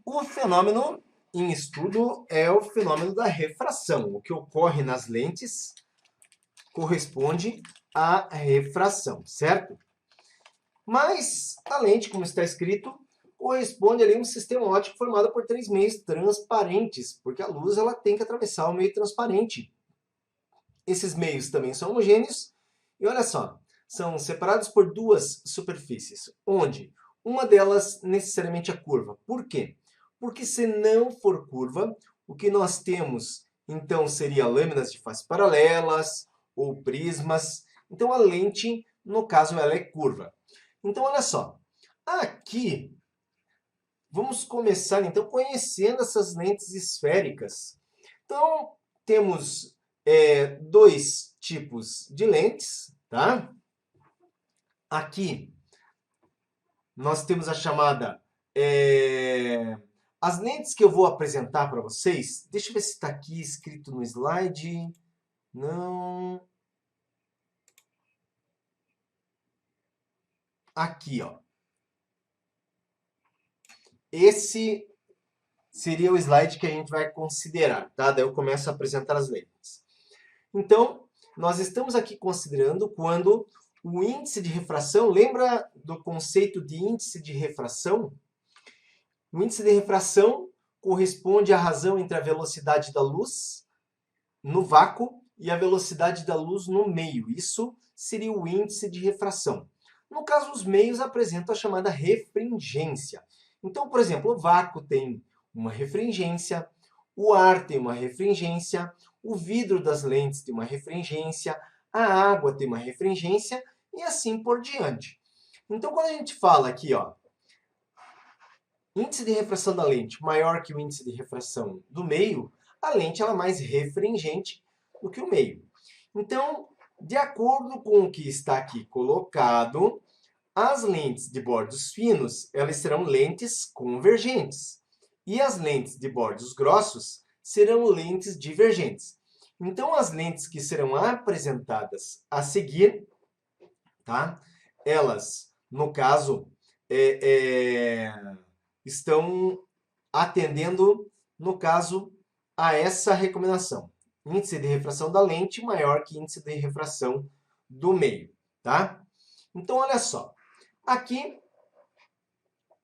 O fenômeno em estudo é o fenômeno da refração. O que ocorre nas lentes corresponde à refração, certo? Mas a lente, como está escrito, corresponde ali a um sistema óptico formado por 3 meios transparentes, porque a luz ela tem que atravessar o meio transparente. Esses meios também são homogêneos e olha só, são separados por 2 superfícies, onde uma delas necessariamente é curva. Por quê? Porque se não for curva, o que nós temos então seria lâminas de face paralelas ou prismas. Então a lente, no caso, ela é curva. Então olha só, aqui vamos começar então conhecendo essas lentes esféricas. Então temos 2 tipos de lentes, tá? Aqui nós temos a chamada as lentes que eu vou apresentar para vocês. Deixa eu ver se está aqui escrito no slide. Não. Aqui, ó. Esse seria o slide que a gente vai considerar, tá? Daí eu começo a apresentar as lentes. Então, nós estamos aqui considerando quando o índice de refração, lembra do conceito de índice de refração? O índice de refração corresponde à razão entre a velocidade da luz no vácuo e a velocidade da luz no meio. Isso seria o índice de refração. No caso, os meios apresentam a chamada refringência. Então, por exemplo, o vácuo tem uma refringência, o ar tem uma refringência, o vidro das lentes tem uma refringência, a água tem uma refringência e assim por diante. Então, quando a gente fala aqui, ó, índice de refração da lente maior que o índice de refração do meio, a lente ela é mais refringente do que o meio. Então, de acordo com o que está aqui colocado, as lentes de bordos finos elas serão lentes convergentes e as lentes de bordos grossos serão lentes divergentes. Então, as lentes que serão apresentadas a seguir, tá? Elas, no caso, estão atendendo, no caso, a essa recomendação. Índice de refração da lente maior que índice de refração do meio, tá? Então, olha só. Aqui,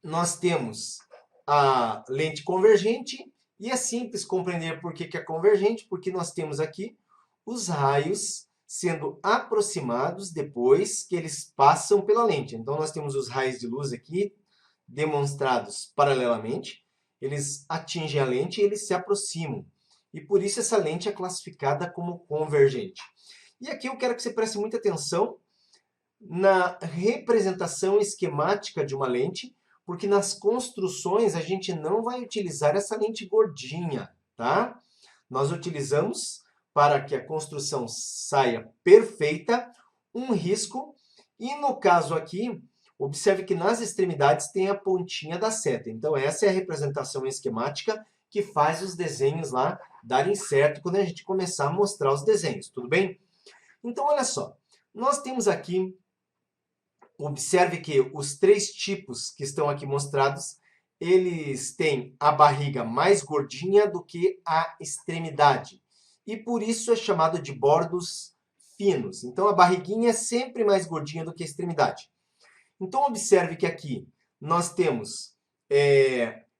nós temos a lente convergente e é simples compreender por que é convergente, porque nós temos aqui os raios sendo aproximados depois que eles passam pela lente. Então, nós temos os raios de luz aqui demonstrados paralelamente, eles atingem a lente e eles se aproximam. E por isso essa lente é classificada como convergente. E aqui eu quero que você preste muita atenção na representação esquemática de uma lente, porque nas construções a gente não vai utilizar essa lente gordinha, tá? Nós utilizamos, para que a construção saia perfeita, um risco, e no caso aqui, observe que nas extremidades tem a pontinha da seta. Então, essa é a representação esquemática que faz os desenhos lá darem certo quando a gente começar a mostrar os desenhos, tudo bem? Então, olha só, nós temos aqui, observe que os 3 tipos que estão aqui mostrados, eles têm a barriga mais gordinha do que a extremidade. E por isso é chamado de bordos finos. Então, a barriguinha é sempre mais gordinha do que a extremidade. Então, observe que aqui nós temos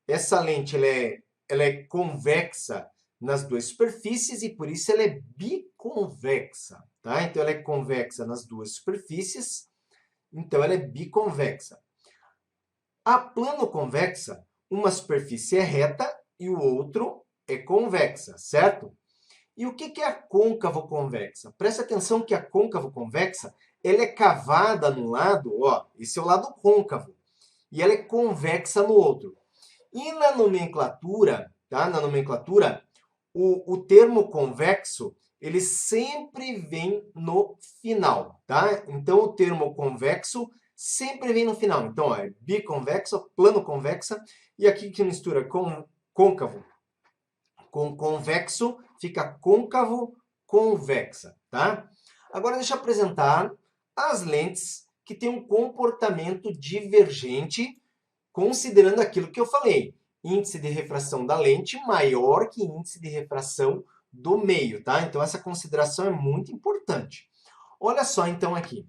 essa lente, ela é convexa nas 2 superfícies e por isso ela é biconvexa, tá? Então, ela é convexa nas 2 superfícies, então ela é biconvexa. A plano-convexa, uma superfície é reta e o outro é convexa, certo? E o que é a côncavo-convexa? Presta atenção que a côncavo-convexa ela é cavada no lado, ó, esse é o lado côncavo, e ela é convexa no outro. E na nomenclatura, tá? Na nomenclatura, o termo convexo, ele sempre vem no final, tá? Então, o termo convexo sempre vem no final. Então, ó, é biconvexo, plano convexa, e aqui que mistura côncavo com convexo, fica côncavo convexa, tá? Agora, deixa eu apresentar as lentes que têm um comportamento divergente considerando aquilo que eu falei. Índice de refração da lente maior que índice de refração do meio, tá? Então, essa consideração é muito importante. Olha só, então, aqui.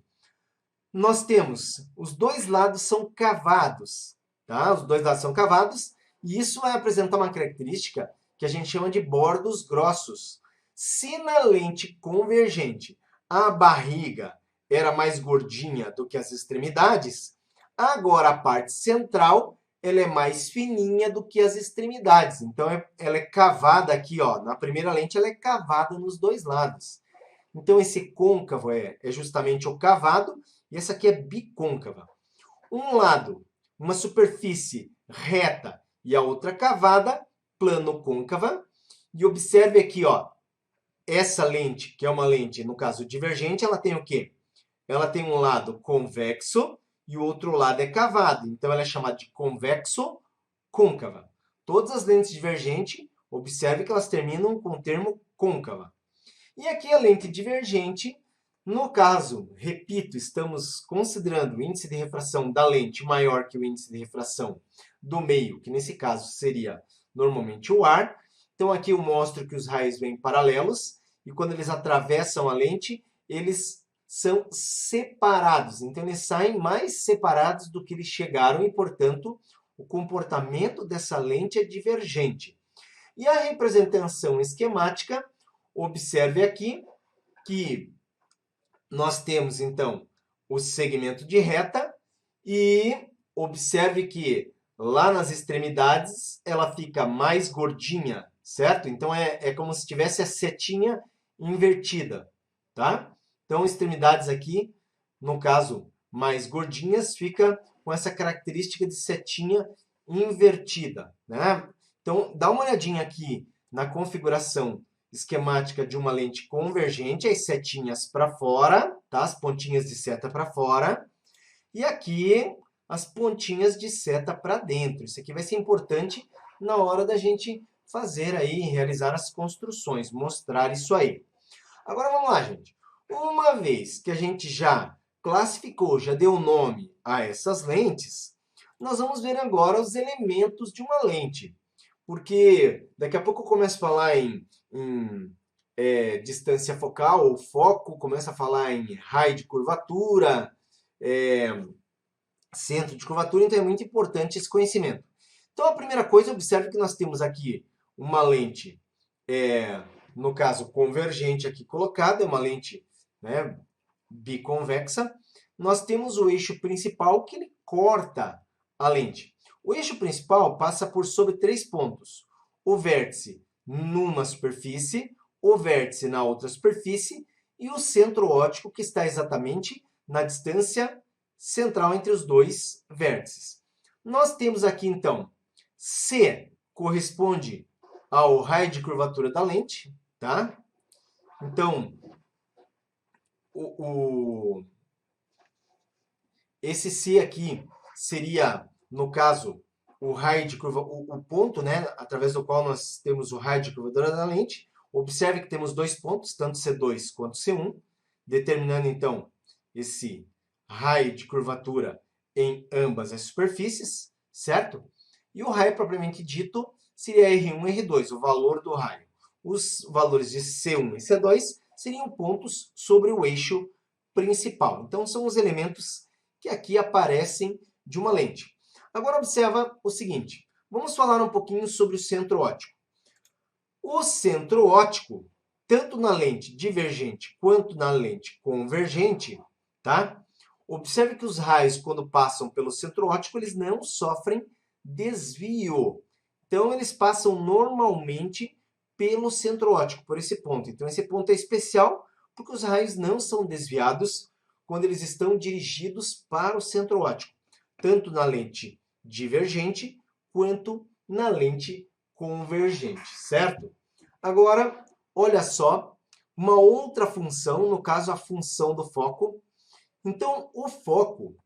Nós temos, os dois lados são cavados, tá? Os dois lados são cavados, e isso vai apresentar uma característica que a gente chama de bordos grossos. Se na lente convergente a barriga era mais gordinha do que as extremidades, agora a parte central ela é mais fininha do que as extremidades. Então, ela é cavada aqui, ó. Na primeira lente, ela é cavada nos dois lados. Então, esse côncavo é justamente o cavado, e essa aqui é bicôncava. Um lado, uma superfície reta, e a outra cavada, plano côncava. E observe aqui, ó, essa lente, que é uma lente, no caso, divergente, ela tem o quê? Ela tem um lado convexo e o outro lado é cavado. Então, ela é chamada de convexo-côncava. Todas as lentes divergentes, observe que elas terminam com o termo côncava. E aqui a lente divergente, no caso, repito, estamos considerando o índice de refração da lente maior que o índice de refração do meio, que nesse caso seria normalmente o ar. Então, aqui eu mostro que os raios vêm paralelos e quando eles atravessam a lente, eles são separados. Então, eles saem mais separados do que eles chegaram e, portanto, o comportamento dessa lente é divergente. E a representação esquemática, observe aqui que nós temos, então, o segmento de reta e observe que lá nas extremidades ela fica mais gordinha, certo? Então, é como se tivesse a setinha invertida, tá? Então, extremidades aqui, no caso, mais gordinhas, fica com essa característica de setinha invertida, né? Então, dá uma olhadinha aqui na configuração esquemática de uma lente convergente, as setinhas para fora, tá? As pontinhas de seta para fora. E aqui, as pontinhas de seta para dentro. Isso aqui vai ser importante na hora da gente fazer aí, realizar as construções, mostrar isso aí. Agora, vamos lá, gente. Uma vez que a gente já classificou, já deu nome a essas lentes, nós vamos ver agora os elementos de uma lente. Porque daqui a pouco eu começo a falar em distância focal ou foco, começo a falar em raio de curvatura, centro de curvatura, então é muito importante esse conhecimento. Então, a primeira coisa, observe que nós temos aqui uma lente, no caso, convergente aqui colocada, é uma lente, né, biconvexa. Nós temos o eixo principal que ele corta a lente. O eixo principal passa por sobre 3 pontos. O vértice numa superfície, o vértice na outra superfície e o centro óptico que está exatamente na distância central entre os dois vértices. Nós temos aqui, então, C corresponde ao raio de curvatura da lente, tá? Então, esse C aqui seria, no caso, o raio de curva, o ponto, né, através do qual nós temos o raio de curvatura da lente. Observe que temos dois pontos, tanto C2 quanto C1, determinando, então, esse raio de curvatura em ambas as superfícies, certo? E o raio propriamente dito seria R1 e R2, o valor do raio. Os valores de C1 e C2 seriam pontos sobre o eixo principal. Então, são os elementos que aqui aparecem de uma lente. Agora, observa o seguinte. Vamos falar um pouquinho sobre o centro óptico. O centro óptico, tanto na lente divergente quanto na lente convergente, tá? Observe que os raios, quando passam pelo centro óptico, eles não sofrem desvio. Então, eles passam normalmente pelo centro óptico, por esse ponto. Então, esse ponto é especial porque os raios não são desviados quando eles estão dirigidos para o centro óptico, tanto na lente divergente quanto na lente convergente, certo? Agora, olha só, uma outra função, no caso a função do foco. Então, o foco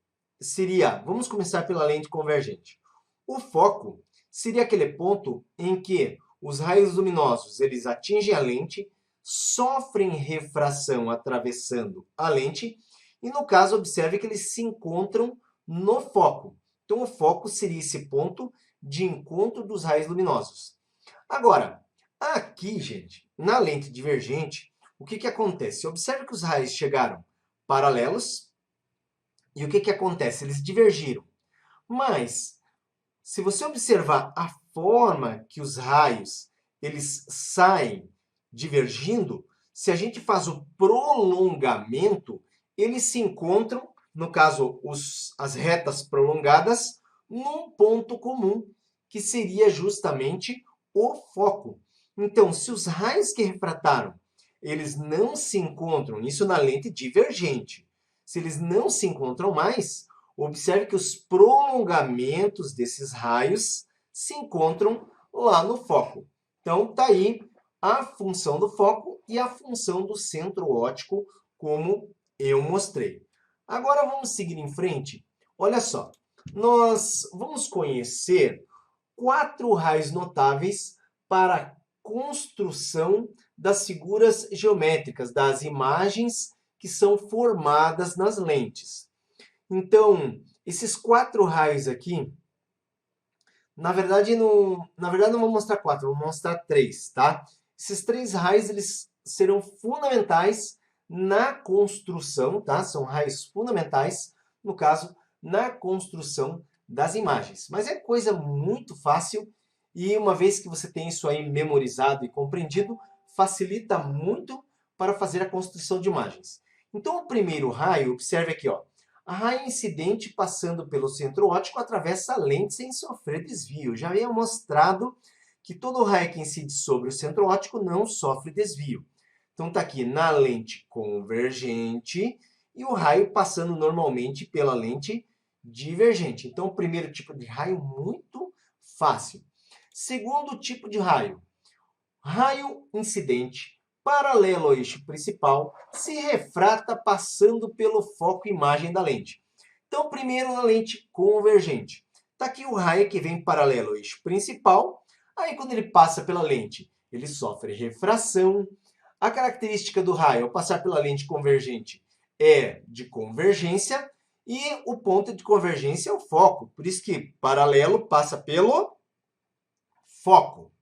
seria, vamos começar pela lente convergente. O foco seria aquele ponto em que os raios luminosos eles atingem a lente, sofrem refração atravessando a lente, e no caso, observe que eles se encontram no foco. Então, o foco seria esse ponto de encontro dos raios luminosos. Agora, aqui, gente, na lente divergente, o que acontece? Observe que os raios chegaram paralelos e o que acontece? Eles divergiram. Mas, se você observar a forma que os raios eles saem divergindo, se a gente faz o prolongamento, eles se encontram, no caso, as retas prolongadas, num ponto comum, que seria justamente o foco. Então, se os raios que refrataram, eles não se encontram, isso na lente divergente, se eles não se encontram mais, observe que os prolongamentos desses raios se encontram lá no foco. Então, está aí a função do foco e a função do centro óptico, como eu mostrei. Agora, vamos seguir em frente. Olha só, nós vamos conhecer 4 raios notáveis para a construção das figuras geométricas, das imagens que são formadas nas lentes. Então, esses 4 raios aqui, na verdade não vou mostrar 4, vou mostrar 3, tá? Esses 3 raios eles serão fundamentais na construção, tá? São raios fundamentais, no caso, na construção das imagens. Mas é coisa muito fácil e uma vez que você tem isso aí memorizado e compreendido, facilita muito para fazer a construção de imagens. Então, o primeiro raio, observe aqui, ó. A raio incidente passando pelo centro óptico atravessa a lente sem sofrer desvio. Já havia mostrado que todo raio que incide sobre o centro óptico não sofre desvio. Então está aqui na lente convergente e o raio passando normalmente pela lente divergente. Então, o primeiro tipo de raio, muito fácil. Segundo tipo de raio, raio incidente paralelo ao eixo principal, se refrata passando pelo foco imagem da lente. Então, primeiro na lente convergente. Está aqui o raio que vem paralelo ao eixo principal. Aí, quando ele passa pela lente, ele sofre refração. A característica do raio ao passar pela lente convergente é de convergência. E o ponto de convergência é o foco. Por isso que paralelo passa pelo foco.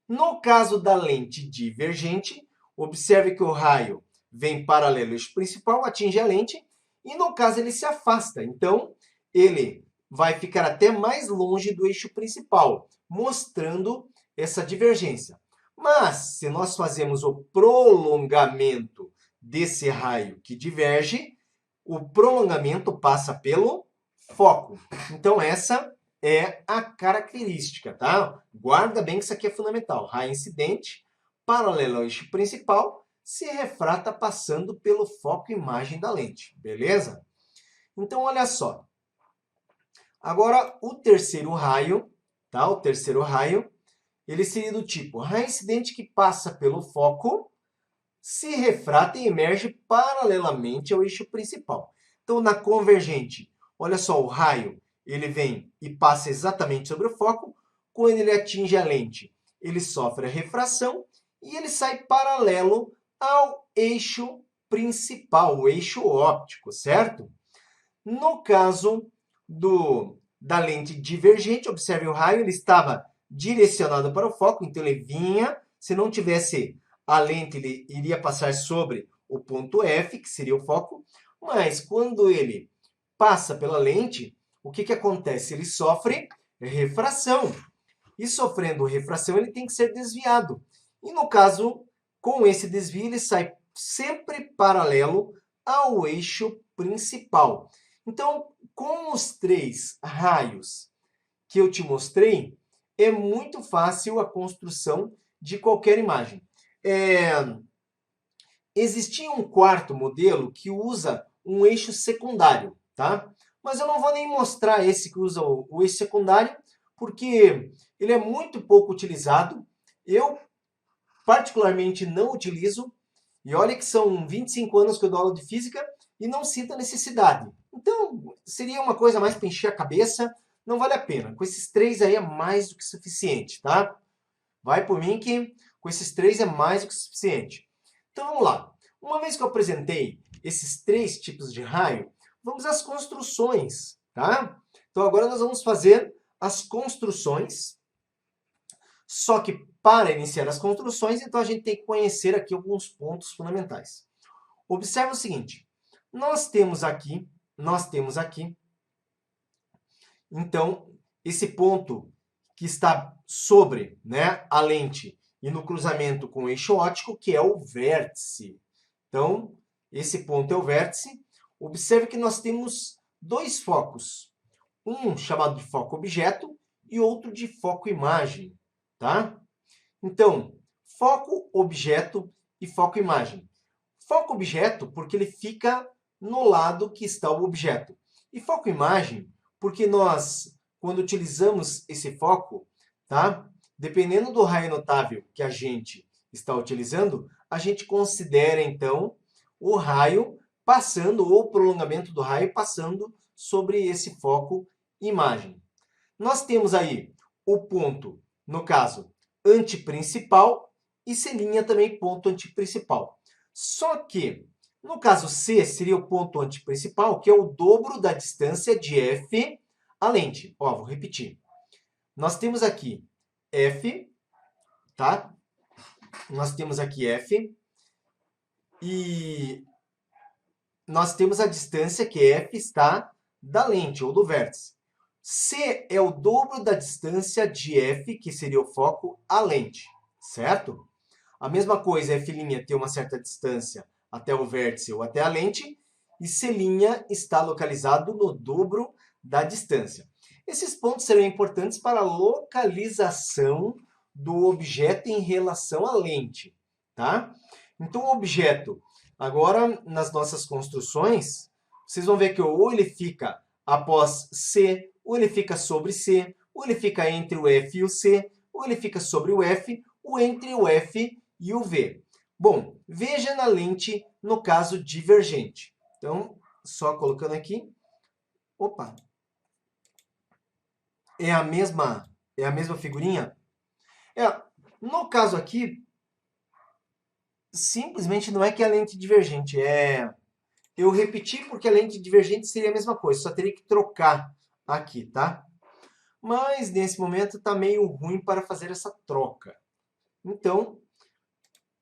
No caso da lente divergente, observe que o raio vem paralelo ao eixo principal, atinge a lente, e no caso ele se afasta. Então, ele vai ficar até mais longe do eixo principal, mostrando essa divergência. Mas, se nós fazemos o prolongamento desse raio que diverge, o prolongamento passa pelo foco. Então, essa é a característica, tá? Guarda bem que isso aqui é fundamental. Raio incidente, paralelo ao eixo principal, se refrata passando pelo foco imagem da lente, beleza? Então, olha só. Agora, o terceiro raio, tá? O terceiro raio, ele seria do tipo raio incidente que passa pelo foco, se refrata e emerge paralelamente ao eixo principal. Então, na convergente, olha só, o raio ele vem e passa exatamente sobre o foco. Quando ele atinge a lente, ele sofre a refração e ele sai paralelo ao eixo principal, o eixo óptico, certo? No caso da lente divergente, observe o raio, ele estava direcionado para o foco, então ele vinha, se não tivesse a lente, ele iria passar sobre o ponto F, que seria o foco, mas quando ele passa pela lente, o que acontece? Ele sofre refração. E sofrendo refração, ele tem que ser desviado. E no caso, com esse desvio, ele sai sempre paralelo ao eixo principal. Então, com os 3 raios que eu te mostrei, é muito fácil a construção de qualquer imagem. Existia um quarto modelo que usa um eixo secundário, tá? Mas eu não vou nem mostrar esse que usa o eixo secundário, porque ele é muito pouco utilizado. Eu, particularmente, não utilizo. E olha que são 25 anos que eu dou aula de física e não sinto a necessidade. Então, seria uma coisa mais para encher a cabeça, não vale a pena. Com esses 3 aí é mais do que suficiente, tá? Vai por mim que com esses 3 é mais do que suficiente. Então, vamos lá. Uma vez que eu apresentei esses 3 tipos de raio, vamos às construções, tá? Então, agora nós vamos fazer as construções. Só que, para iniciar as construções, então a gente tem que conhecer aqui alguns pontos fundamentais. Observe o seguinte. Nós temos aqui, então, esse ponto que está sobre, né, a lente e no cruzamento com o eixo óptico, que é o vértice. Então, esse ponto é o vértice. Observe que nós temos dois focos. Um chamado de foco objeto e outro de foco imagem, tá? Então, foco objeto e foco imagem. Foco objeto porque ele fica no lado que está o objeto. E foco imagem porque nós, quando utilizamos esse foco, tá? Dependendo do raio notável que a gente está utilizando, a gente considera, então, o raio passando, ou o prolongamento do raio passando sobre esse foco imagem. Nós temos aí o ponto, no caso, antiprincipal e selinha também ponto antiprincipal. Só que, no caso C, seria o ponto antiprincipal, que é o dobro da distância de F à lente. Ó, vou repetir. Nós temos aqui F, tá? Nós temos aqui F e nós temos a distância que F está da lente ou do vértice. C é o dobro da distância de F, que seria o foco, à lente, certo? A mesma coisa, F' tem uma certa distância até o vértice ou até a lente, e C' está localizado no dobro da distância. Esses pontos serão importantes para a localização do objeto em relação à lente, tá? Então, o objeto, agora nas nossas construções, vocês vão ver que ou ele fica após C, ou ele fica sobre C, ou ele fica entre o F e o C, ou ele fica sobre o F, ou entre o F e o V. Bom, veja na lente no caso divergente. Então, só colocando aqui. Opa! É a mesma figurinha? No caso aqui, simplesmente não é que é a lente divergente. Eu repeti porque a lente divergente seria a mesma coisa. Só teria que trocar aqui, tá? Mas, nesse momento, está meio ruim para fazer essa troca. Então,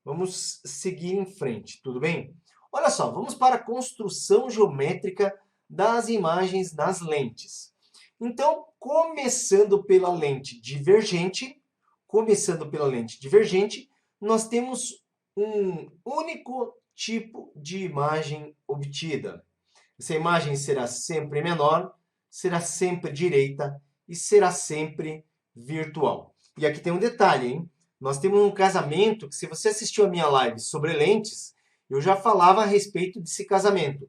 vamos seguir em frente, tudo bem? Olha só, vamos para a construção geométrica das imagens nas lentes. Então, começando pela lente divergente, nós temos um único tipo de imagem obtida. Essa imagem será sempre menor, será sempre direita e será sempre virtual. E aqui tem um detalhe, hein? Nós temos um casamento que, se você assistiu a minha live sobre lentes, eu já falava a respeito desse casamento.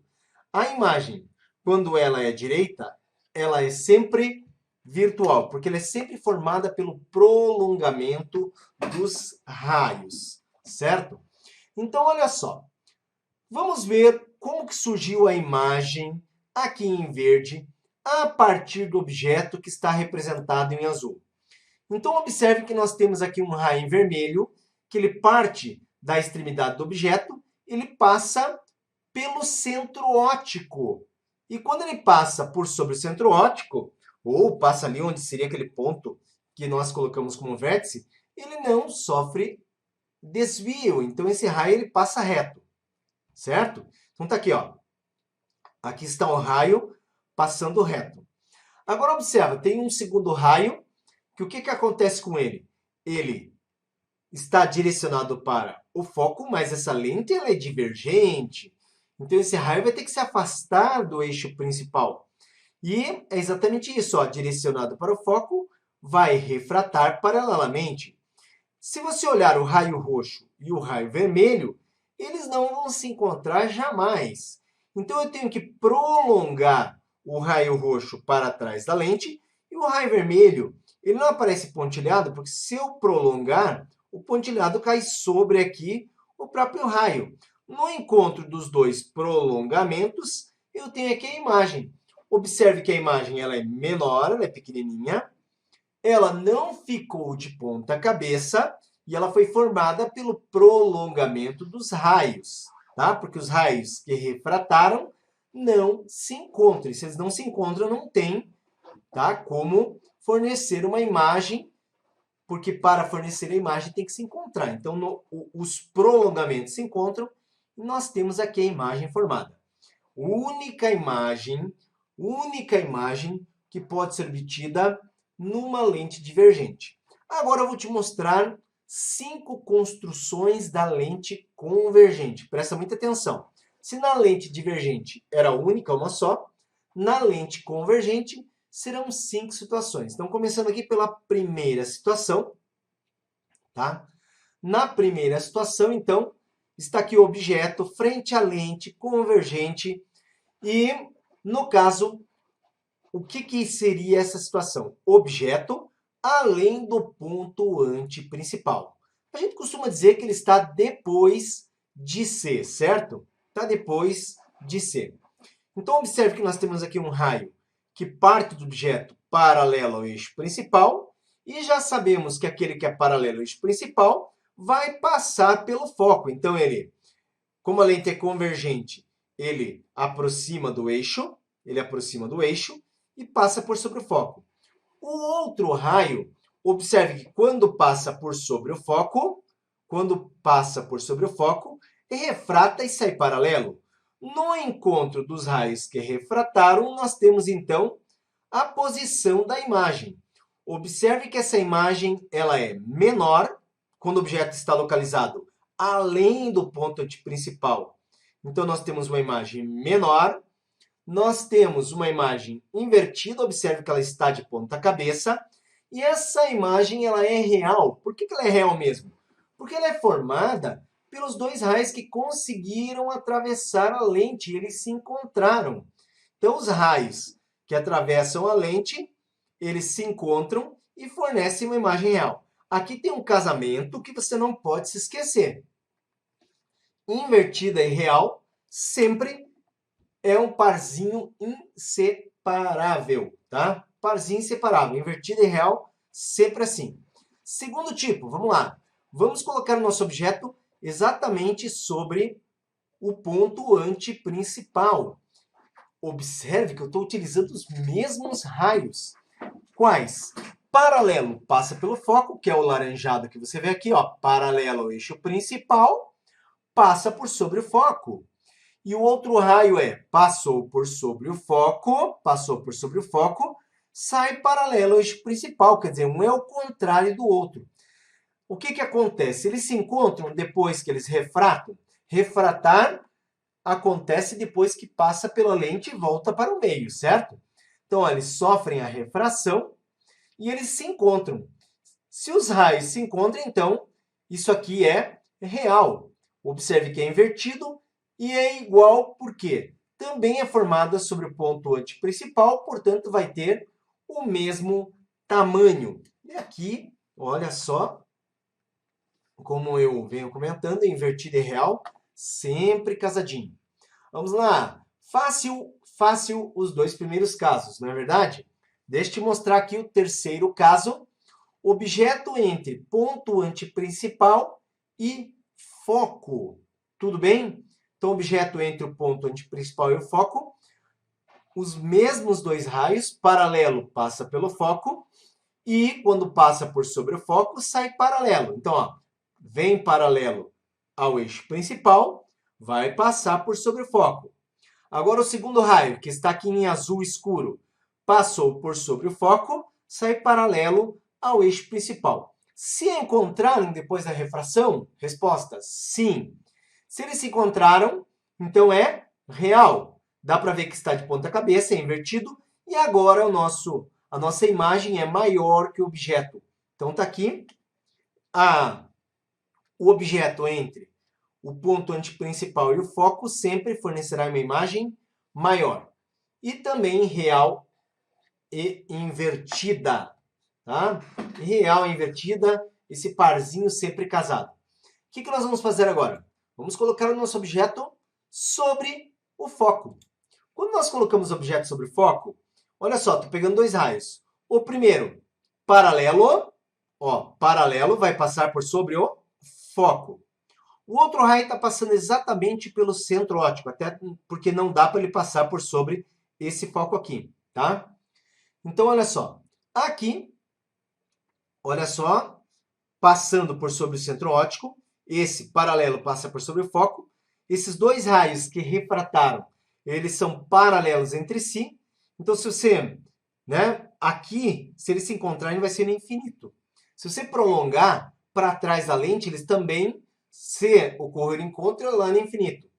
A imagem, quando ela é direita, ela é sempre virtual, porque ela é sempre formada pelo prolongamento dos raios, certo? Então, olha só. Vamos ver como que surgiu a imagem aqui em verde a partir do objeto que está representado em azul. Então, observe que nós temos aqui um raio em vermelho, que ele parte da extremidade do objeto, ele passa pelo centro óptico. E quando ele passa por sobre o centro óptico, ou passa ali onde seria aquele ponto que nós colocamos como vértice, ele não sofre desvio. Então, esse raio ele passa reto, certo? Então, tá aqui, ó. Aqui está o raio passando reto. Agora, observa, tem um segundo raio, que o que acontece com ele? Ele está direcionado para o foco, mas essa lente ela é divergente. Então, esse raio vai ter que se afastar do eixo principal. E é exatamente isso, ó, direcionado para o foco, vai refratar paralelamente. Se você olhar o raio roxo e o raio vermelho, eles não vão se encontrar jamais. Então, eu tenho que prolongar o raio roxo para trás da lente e o raio vermelho, ele não aparece pontilhado, porque se eu prolongar, o pontilhado cai sobre aqui o próprio raio. No encontro dos dois prolongamentos, eu tenho aqui a imagem. Observe que a imagem ela é menor, ela é pequenininha, ela não ficou de ponta cabeça e ela foi formada pelo prolongamento dos raios, tá? Porque os raios que refrataram não se encontram. E se eles não se encontram, não tem tá? Como fornecer uma imagem, porque para fornecer a imagem tem que se encontrar. Então, os prolongamentos se encontram e nós temos aqui a imagem formada. Única imagem que pode ser obtida numa lente divergente. Agora eu vou te mostrar 5 construções da lente convergente. Presta muita atenção. Se na lente divergente era única, uma só, na lente convergente serão 5 situações. Então, começando aqui pela primeira situação, tá? Na primeira situação, então, está aqui o objeto frente à lente convergente e, no caso, o que seria essa situação? Objeto além do ponto antiprincipal. A gente costuma dizer que ele está depois de C, certo? Está depois de C. Então, observe que nós temos aqui um raio que parte do objeto paralelo ao eixo principal e já sabemos que aquele que é paralelo ao eixo principal vai passar pelo foco. Então, como a lente é convergente, ele aproxima do eixo e passa por sobre o foco. O outro raio, observe que quando passa por sobre o foco, refrata e sai paralelo. No encontro dos raios que refrataram, nós temos então a posição da imagem. Observe que essa imagem ela é menor quando o objeto está localizado além do ponto antiprincipal. Então, nós temos uma imagem menor. Nós temos uma imagem invertida, observe que ela está de ponta cabeça. E essa imagem ela é real. Por que ela é real mesmo? Porque ela é formada pelos dois raios que conseguiram atravessar a lente, eles se encontraram. Então, os raios que atravessam a lente, eles se encontram e fornecem uma imagem real. Aqui tem um casamento que você não pode se esquecer. Invertida e real sempre é um parzinho inseparável, tá? Parzinho inseparável, invertida e real, sempre assim. Segundo tipo, vamos lá. Vamos colocar o nosso objeto exatamente sobre o ponto antiprincipal. Observe que eu estou utilizando os mesmos raios. Quais? Paralelo passa pelo foco, que é o laranjado que você vê aqui, ó, paralelo ao eixo principal, passa por sobre o foco. E o outro raio passou por sobre o foco, sai paralelo ao eixo principal, quer dizer, um é o contrário do outro. O que acontece? Eles se encontram depois que eles refratam. Refratar acontece depois que passa pela lente e volta para o meio, certo? Então, eles sofrem a refração e eles se encontram. Se os raios se encontram, então, isso aqui é real. Observe que é invertido e é igual porque também é formada sobre o ponto antiprincipal, portanto, vai ter o mesmo tamanho. E aqui, olha só, como eu venho comentando, invertido e real, sempre casadinho. Vamos lá. Fácil os dois primeiros casos, não é verdade? Deixa eu te mostrar aqui o terceiro caso. Objeto entre ponto antiprincipal e foco. Tudo bem? Então, objeto entre o ponto antiprincipal e o foco. Os mesmos dois raios, paralelo passa pelo foco. E quando passa por sobre o foco, sai paralelo. Então, ó, vem paralelo ao eixo principal, vai passar por sobre o foco. Agora, o segundo raio, que está aqui em azul escuro, passou por sobre o foco, sai paralelo ao eixo principal. Se encontraram depois da refração? Resposta: sim. Se eles se encontraram, então é real. Dá para ver que está de ponta cabeça, é invertido. E agora a nossa imagem é maior que o objeto. Então, está aqui o objeto entre o ponto antiprincipal e o foco sempre fornecerá uma imagem maior. E também real e invertida. Tá? Real e invertida, esse parzinho sempre casado. O que nós vamos fazer agora? Vamos colocar o nosso objeto sobre o foco. Quando nós colocamos o objeto sobre o foco, olha só, estou pegando dois raios. O primeiro, paralelo, paralelo vai passar por sobre o foco. O outro raio está passando exatamente pelo centro óptico, até porque não dá para ele passar por sobre esse foco aqui, tá? Então, olha só. Aqui, olha só, passando por sobre o centro óptico, esse paralelo passa por sobre o foco. Esses dois raios que refrataram, eles são paralelos entre si. Então, se você, né, aqui, se eles se encontrarem, vai ser no infinito. Se você prolongar para trás da lente, eles também, se ocorrer o encontro, é lá no infinito.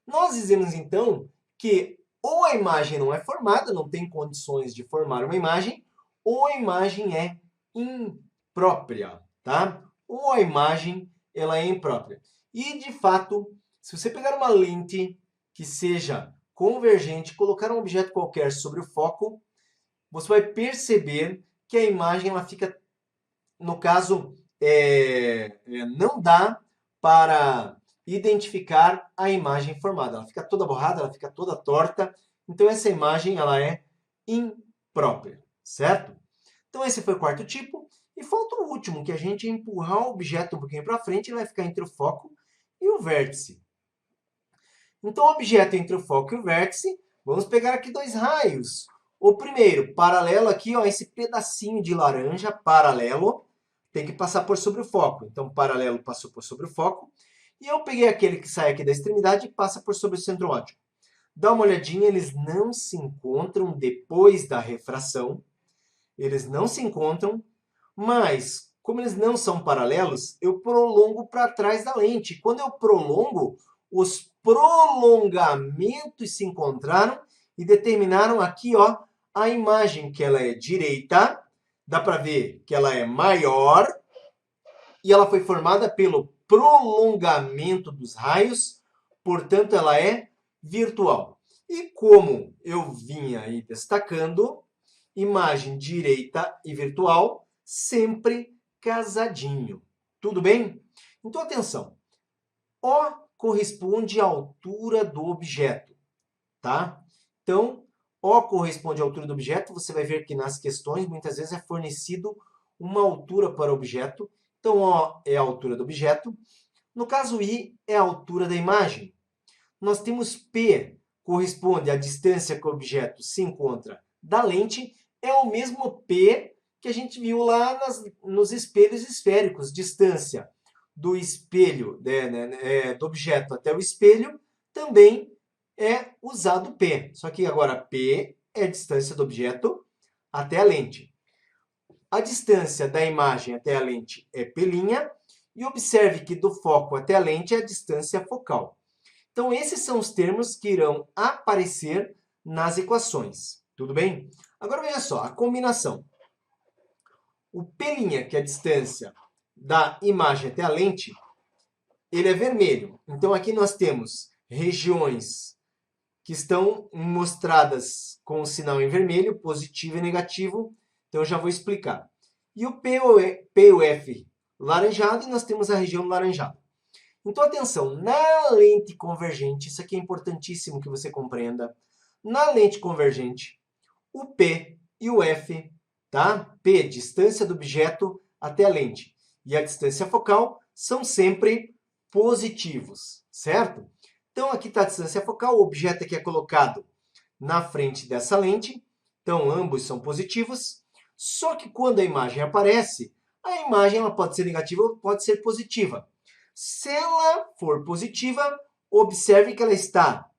Nós dizemos, então, que ou a imagem não é formada, não tem condições de formar uma imagem, ou a imagem é imprópria, tá? Ou a imagem ela é imprópria. E, de fato, se você pegar uma lente que seja convergente, colocar um objeto qualquer sobre o foco, você vai perceber que a imagem ela fica, no caso, não dá para identificar a imagem formada. Ela fica toda borrada, ela fica toda torta. Então, essa imagem ela é imprópria, certo? Então, esse foi o quarto tipo. E falta o último, que a gente empurrar o objeto um pouquinho para frente, ele vai ficar entre o foco e o vértice. Então, o objeto entre o foco e o vértice, vamos pegar aqui dois raios. O primeiro, paralelo aqui, ó, esse pedacinho de laranja, paralelo, tem que passar por sobre o foco. Então, paralelo passou por sobre o foco. E eu peguei aquele que sai aqui da extremidade e passa por sobre o centro óptico. Dá uma olhadinha, eles não se encontram depois da refração. Eles não se encontram, mas como eles não são paralelos, eu prolongo para trás da lente. Quando eu prolongo, os prolongamentos se encontraram e determinaram aqui, ó, a imagem que ela é direita. Dá para ver que ela é maior e ela foi formada pelo prolongamento dos raios, portanto ela é virtual. E como eu vinha aí destacando, imagem direita e virtual sempre casadinho. Tudo bem? Então atenção. O corresponde à altura do objeto, tá? Então, O corresponde à altura do objeto. Você vai ver que nas questões muitas vezes é fornecido uma altura para o objeto. Então, O é a altura do objeto. No caso, I é a altura da imagem. Nós temos P, corresponde à distância que o objeto se encontra da lente. É o mesmo P que a gente viu lá nos espelhos esféricos. Distância do espelho, do objeto até o espelho, também é usado P. Só que agora P é a distância do objeto até a lente. A distância da imagem até a lente é P', e observe que do foco até a lente é a distância focal. Então, esses são os termos que irão aparecer nas equações. Tudo bem? Agora, veja só, a combinação. O P', que é a distância da imagem até a lente, ele é vermelho. Então, aqui nós temos regiões que estão mostradas com o sinal em vermelho, positivo e negativo. Então, eu já vou explicar. E o P e o F laranjado, e nós temos a região laranjada. Então, atenção, na lente convergente, isso aqui é importantíssimo que você compreenda. Na lente convergente, o P e o F, tá? P, distância do objeto até a lente, e a distância focal são sempre positivos, certo? Então, aqui está a distância focal, o objeto aqui é colocado na frente dessa lente, então ambos são positivos, só que quando a imagem aparece, a imagem ela pode ser negativa ou pode ser positiva. Se ela for positiva, observe que ela está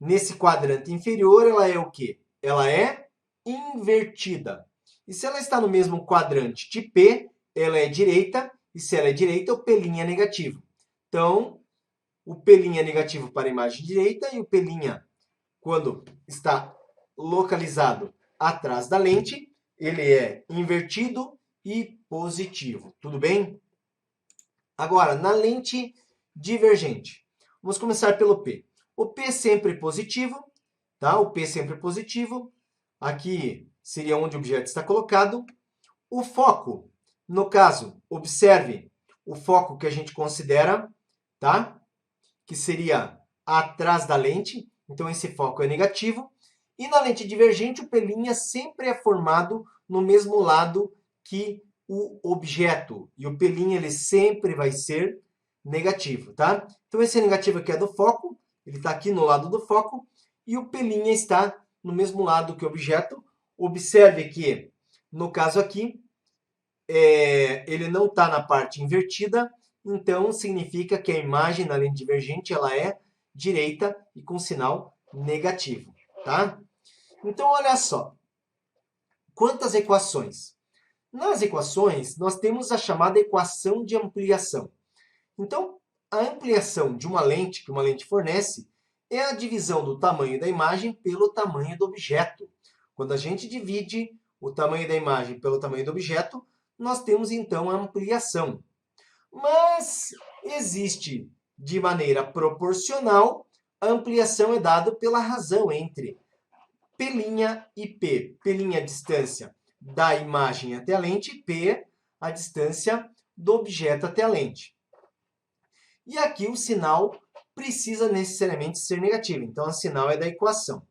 nesse quadrante inferior, ela é o quê? Ela é invertida. E se ela está no mesmo quadrante de P, ela é direita, e se ela é direita, o P' é negativo. Então, o P' é negativo para a imagem direita e o P', quando está localizado atrás da lente, ele é invertido e positivo. Tudo bem? Agora, na lente divergente, vamos começar pelo P. O P sempre positivo, tá? O P sempre positivo. Aqui seria onde o objeto está colocado. O foco, no caso, observe o foco que a gente considera, tá? Que seria atrás da lente. Então, esse foco é negativo. E na lente divergente, o P' sempre é formado no mesmo lado que o objeto. E o P' ele sempre vai ser negativo, tá? Então, esse negativo aqui é do foco. Ele está aqui no lado do foco. E o P' está no mesmo lado que o objeto, Observe que, no caso aqui, ele não está na parte invertida, então significa que a imagem na lente divergente ela é direita e com sinal negativo, tá? Então, olha só, quantas equações? Nas equações, nós temos a chamada equação de ampliação. Então, a ampliação de uma lente que uma lente fornece é a divisão do tamanho da imagem pelo tamanho do objeto. Quando a gente divide o tamanho da imagem pelo tamanho do objeto, nós temos então a ampliação. Mas existe de maneira proporcional, a ampliação é dada pela razão entre P' e P. P' a distância da imagem até a lente, P a distância do objeto até a lente. E aqui o sinal precisa necessariamente ser negativo, então o sinal é da equação.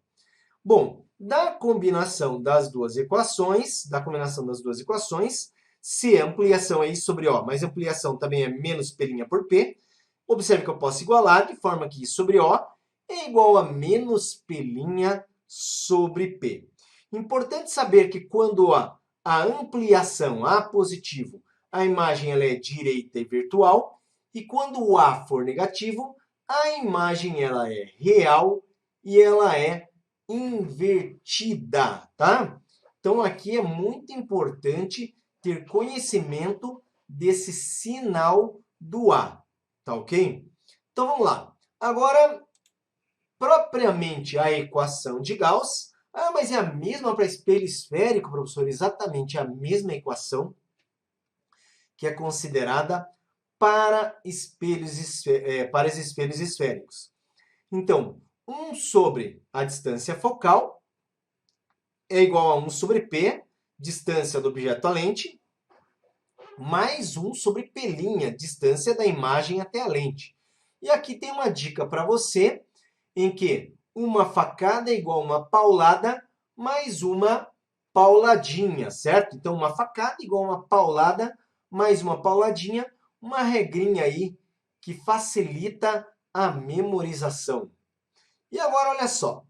Bom, da combinação das duas equações, se a ampliação é I sobre O, mas a ampliação também é menos P' por P, observe que eu posso igualar de forma que I sobre O é igual a menos P' sobre P. Importante saber que quando a ampliação A positivo, a imagem ela é direita e virtual, e quando o A for negativo, a imagem ela é real e ela é invertida, tá? Então aqui é muito importante ter conhecimento desse sinal do A, tá ok? Então vamos lá. Agora, propriamente a equação de Gauss. Ah, mas é a mesma para espelho esférico, professor? Exatamente a mesma equação que é considerada para para os espelhos esféricos. Então, 1 sobre a distância focal é igual a 1 sobre P, distância do objeto à lente, mais 1 sobre P', distância da imagem até a lente. E aqui tem uma dica para você, em que uma facada é igual a uma paulada mais uma pauladinha, certo? Então, uma facada é igual a uma paulada mais uma pauladinha, uma regrinha aí que facilita a memorização. E agora, olha só.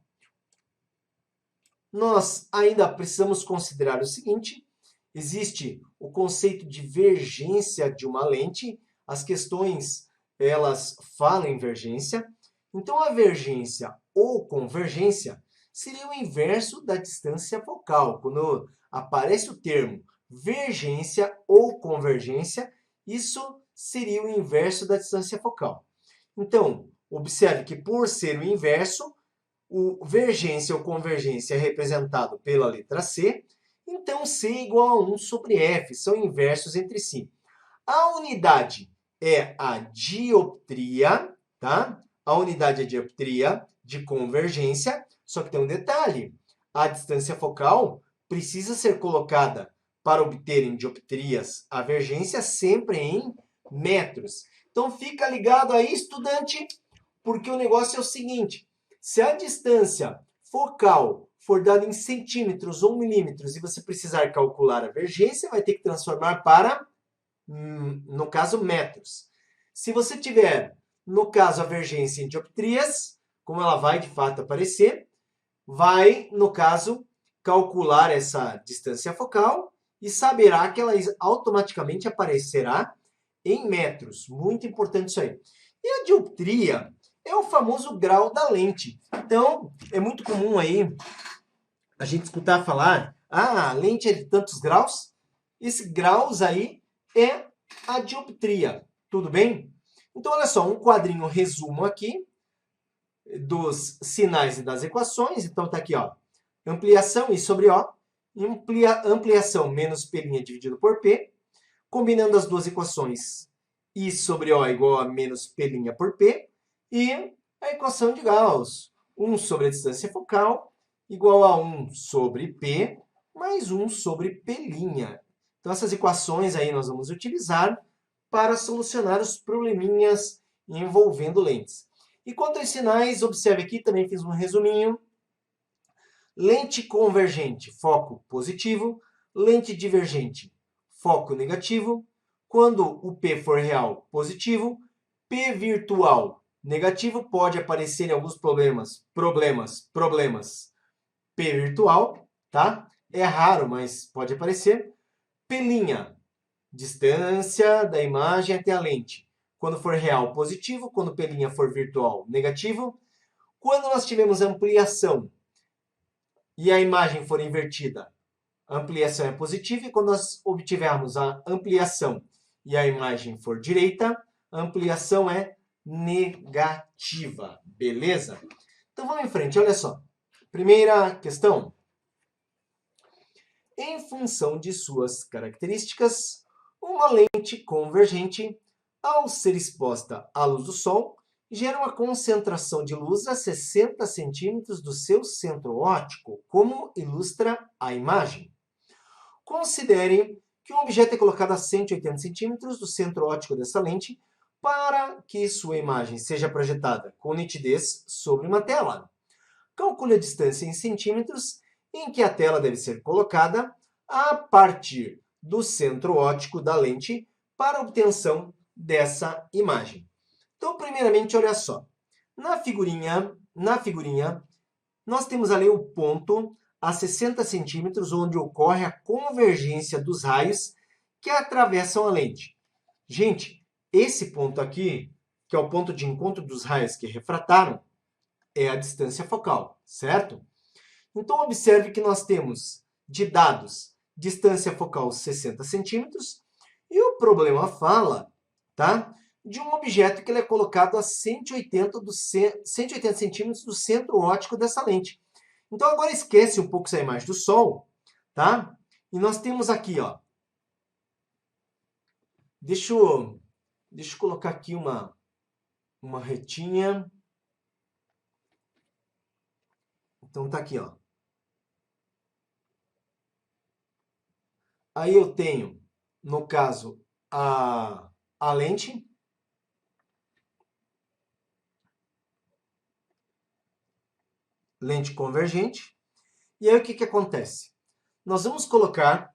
Nós ainda precisamos considerar o seguinte: existe o conceito de vergência de uma lente. As questões, elas falam em vergência. Então, a vergência ou convergência seria o inverso da distância focal. Quando aparece o termo vergência ou convergência, isso seria o inverso da distância focal. Então, observe que por ser o inverso, o vergência ou convergência é representado pela letra C, então C é igual a 1 sobre F, são inversos entre si. A unidade é a dioptria, tá? A unidade é a dioptria de convergência, só que tem um detalhe: a distância focal precisa ser colocada para obter em dioptrias a vergência sempre em metros. Então fica ligado aí, estudante, porque o negócio é o seguinte: se a distância focal for dada em centímetros ou milímetros e você precisar calcular a vergência, vai ter que transformar para, no caso, metros. Se você tiver, no caso, a vergência em dioptrias, como ela vai de fato aparecer, vai, no caso, calcular essa distância focal e saberá que ela automaticamente aparecerá em metros. Muito importante isso aí. E a dioptria é o famoso grau da lente. Então, é muito comum aí a gente escutar falar: ah, a lente é de tantos graus. Esse graus aí é a dioptria. Tudo bem? Então, olha só, um quadrinho resumo aqui dos sinais e das equações. Então, está aqui, ó, ampliação I sobre O, ampliação menos P' dividido por P, combinando as duas equações, I sobre O igual a menos P' por P, e a equação de Gauss, 1 sobre a distância focal igual a 1 sobre P mais 1 sobre P'. Então, essas equações aí nós vamos utilizar para solucionar os probleminhas envolvendo lentes. E quanto aos sinais, observe aqui, também fiz um resuminho. Lente convergente, foco positivo. Lente divergente, foco negativo. Quando o P for real, positivo. P virtual, negativo. Pode aparecer em alguns problemas, P virtual, tá? é raro, mas pode aparecer. Pelinha, distância da imagem até a lente. Quando for real, positivo. Quando pelinha for virtual, negativo. Quando nós tivermos ampliação e a imagem for invertida, a ampliação é positiva. E quando nós obtivermos a ampliação e a imagem for direita, a ampliação é negativa. Beleza? Então vamos em frente, olha só. Primeira questão. Em função de suas características, uma lente convergente, ao ser exposta à luz do Sol, gera uma concentração de luz a 60 centímetros do seu centro óptico, como ilustra a imagem. Considere que um objeto é colocado a 180 centímetros do centro óptico dessa lente para que sua imagem seja projetada com nitidez sobre uma tela. Calcule a distância em centímetros em que a tela deve ser colocada a partir do centro óptico da lente para a obtenção dessa imagem. Então, primeiramente, olha só. Na figurinha, nós temos ali o ponto a 60 centímetros onde ocorre a convergência dos raios que atravessam a lente. Gente, esse ponto aqui, que é o ponto de encontro dos raios que refrataram, é a distância focal, certo? Então, observe que nós temos de dados distância focal 60 centímetros e o problema fala, tá, de um objeto que ele é colocado a 180 centímetros do centro óptico dessa lente. Então, agora esquece um pouco essa imagem do Sol, tá? E nós temos aqui, ó. Deixa eu colocar aqui uma retinha. Então, tá aqui, ó. Aí eu tenho, no caso, a lente. Lente convergente. E aí o que acontece? Nós vamos colocar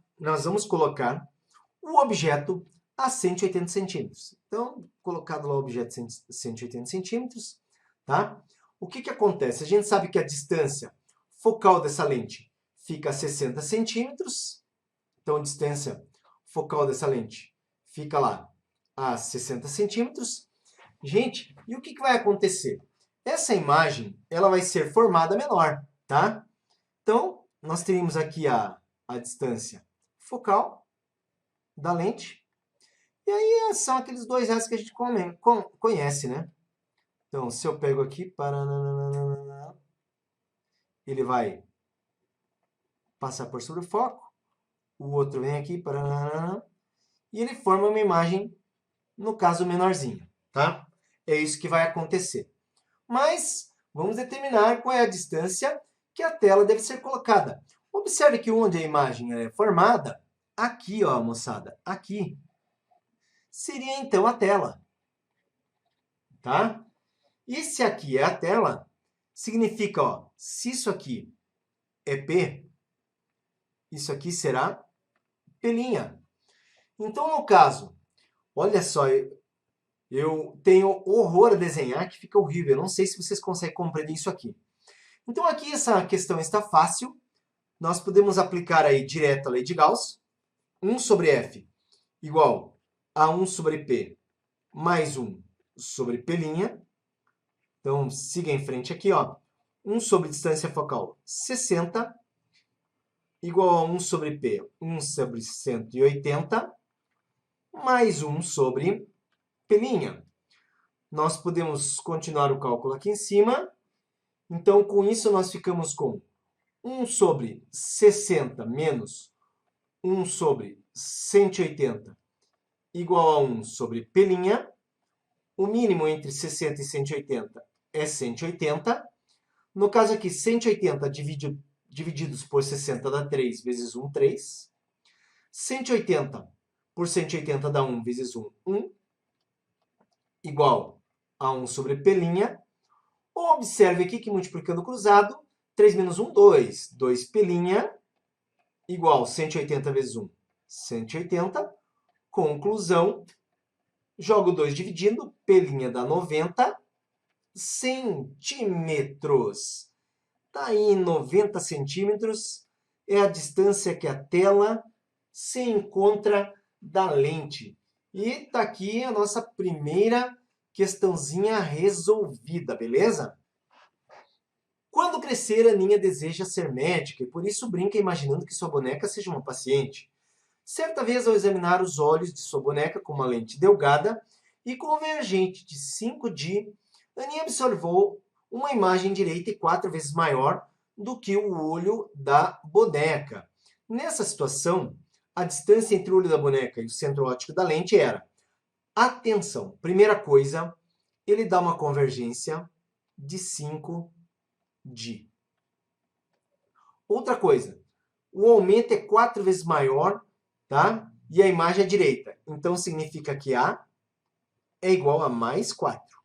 o objeto a 180 centímetros. Então, colocado lá o objeto 180 centímetros, tá? O que acontece? A gente sabe que a distância focal dessa lente fica a 60 centímetros. Então, a distância focal dessa lente fica lá a 60 centímetros. Gente, e o que vai acontecer? Essa imagem ela vai ser formada menor, tá? Então, nós teríamos aqui a distância focal da lente. E aí são aqueles dois restos que a gente conhece, né? Então, se eu pego aqui, ele vai passar por sobre o foco. O outro vem aqui, e ele forma uma imagem, no caso, menorzinha, tá? É isso que vai acontecer. Mas vamos determinar qual é a distância que a tela deve ser colocada. Observe que onde a imagem é formada, aqui, ó, moçada, aqui, seria então a tela, tá? E se aqui é a tela, significa, ó, se isso aqui é P, isso aqui será P'Linha. Então, no caso, olha só, eu tenho horror a desenhar, que fica horrível. Eu não sei se vocês conseguem compreender isso aqui. Então, aqui essa questão está fácil. Nós podemos aplicar aí direto a lei de Gauss. 1 sobre F igual a 1 sobre P mais 1 sobre P'Linha. Então, siga em frente aqui, ó. 1 sobre distância focal, 60, igual a 1 sobre P, 1 sobre 180, mais 1 sobre P'Linha. Nós podemos continuar o cálculo aqui em cima. Então, com isso, nós ficamos com 1 sobre 60 menos 1 sobre 180 igual a 1 sobre P'Linha. O mínimo entre 60 e 180 é 180. No caso aqui, 180 divididos por 60 dá 3 vezes 1, 3. 180 por 180 dá 1 vezes 1, 1. Igual a 1 sobre P'Linha. Observe aqui que multiplicando cruzado, 3 menos 1, 2. 2 P'Linha igual 180 vezes 1, 180. Conclusão, jogo 2 dividindo, P'Linha dá 90 centímetros. Tá aí 90 centímetros é a distância que a tela se encontra da lente. E está aqui a nossa primeira questãozinha resolvida, beleza? Quando crescer, a Aninha deseja ser médica e por isso brinca imaginando que sua boneca seja uma paciente. Certa vez, ao examinar os olhos de sua boneca com uma lente delgada e convergente de 5D, Aninha observou uma imagem direita e 4 vezes maior do que o olho da boneca. Nessa situação, a distância entre o olho da boneca e o centro óptico da lente era... Atenção, primeira coisa, ele dá uma convergência de 5D. Outra coisa, o aumento é 4 vezes maior, tá? E a imagem é direita. Então, significa que A é igual a mais 4.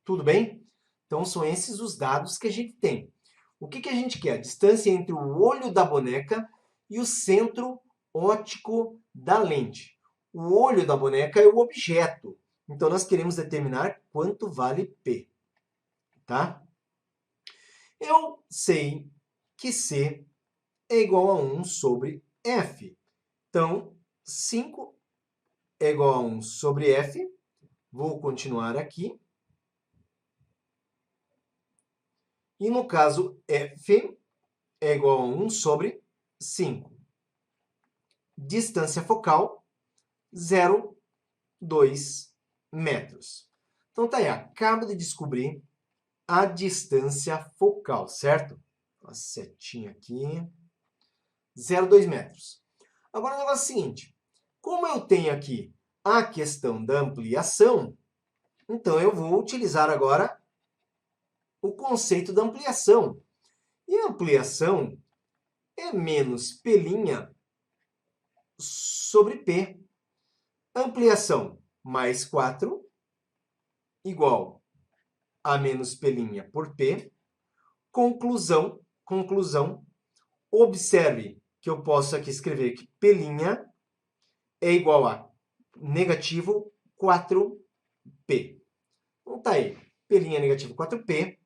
Tudo bem? Então, são esses os dados que a gente tem. O que a gente quer? A distância entre o olho da boneca e o centro óptico da lente. O olho da boneca é o objeto. Então, nós queremos determinar quanto vale P. Tá? Eu sei que C é igual a 1 sobre F. Então, 5 é igual a 1 sobre F. Vou continuar aqui. E no caso, F é igual a 1 sobre 5. Distância focal, 0,2 metros. Então, tá aí. Acabo de descobrir a distância focal, certo? Uma setinha aqui. 0,2 metros. Agora, o negócio é o seguinte. Como eu tenho aqui a questão da ampliação, então eu vou utilizar agora o conceito da ampliação. E a ampliação é menos P' sobre P. Ampliação mais 4 igual a menos P' por P. Conclusão. Observe que eu posso aqui escrever que P' é igual a negativo 4P. Então tá aí, P' negativo 4P.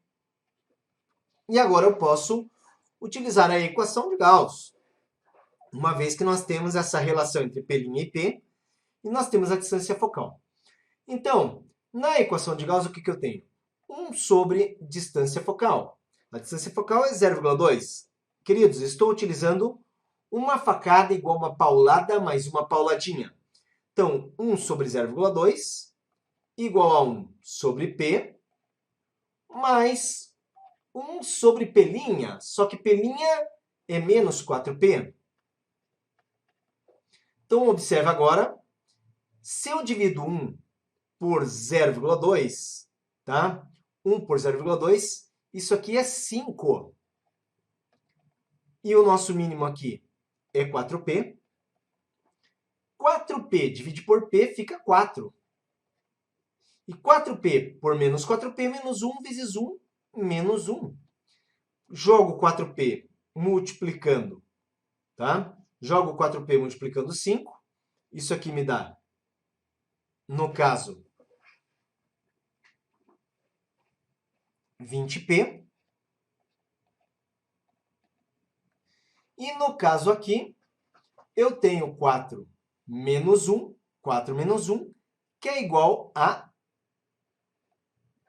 E agora eu posso utilizar a equação de Gauss. Uma vez que nós temos essa relação entre P' e P, e nós temos a distância focal. Então, na equação de Gauss, o que eu tenho? 1 sobre distância focal. A distância focal é 0,2. Queridos, estou utilizando uma facada igual a uma paulada mais uma pauladinha. Então, 1 sobre 0,2 igual a 1 sobre P, mais 1 sobre P', só que P' é menos 4P. Então, observe agora, se eu divido 1 por 0,2, tá? 1 por 0,2, isso aqui é 5. E o nosso mínimo aqui é 4P. 4P dividido por P fica 4. E 4P por menos 4P, menos 1 vezes 1, menos 1. Jogo 4P multiplicando, tá? Jogo 4P multiplicando 5. Isso aqui me dá, no caso, 20P. E no caso aqui, eu tenho 4 menos 1, que é igual a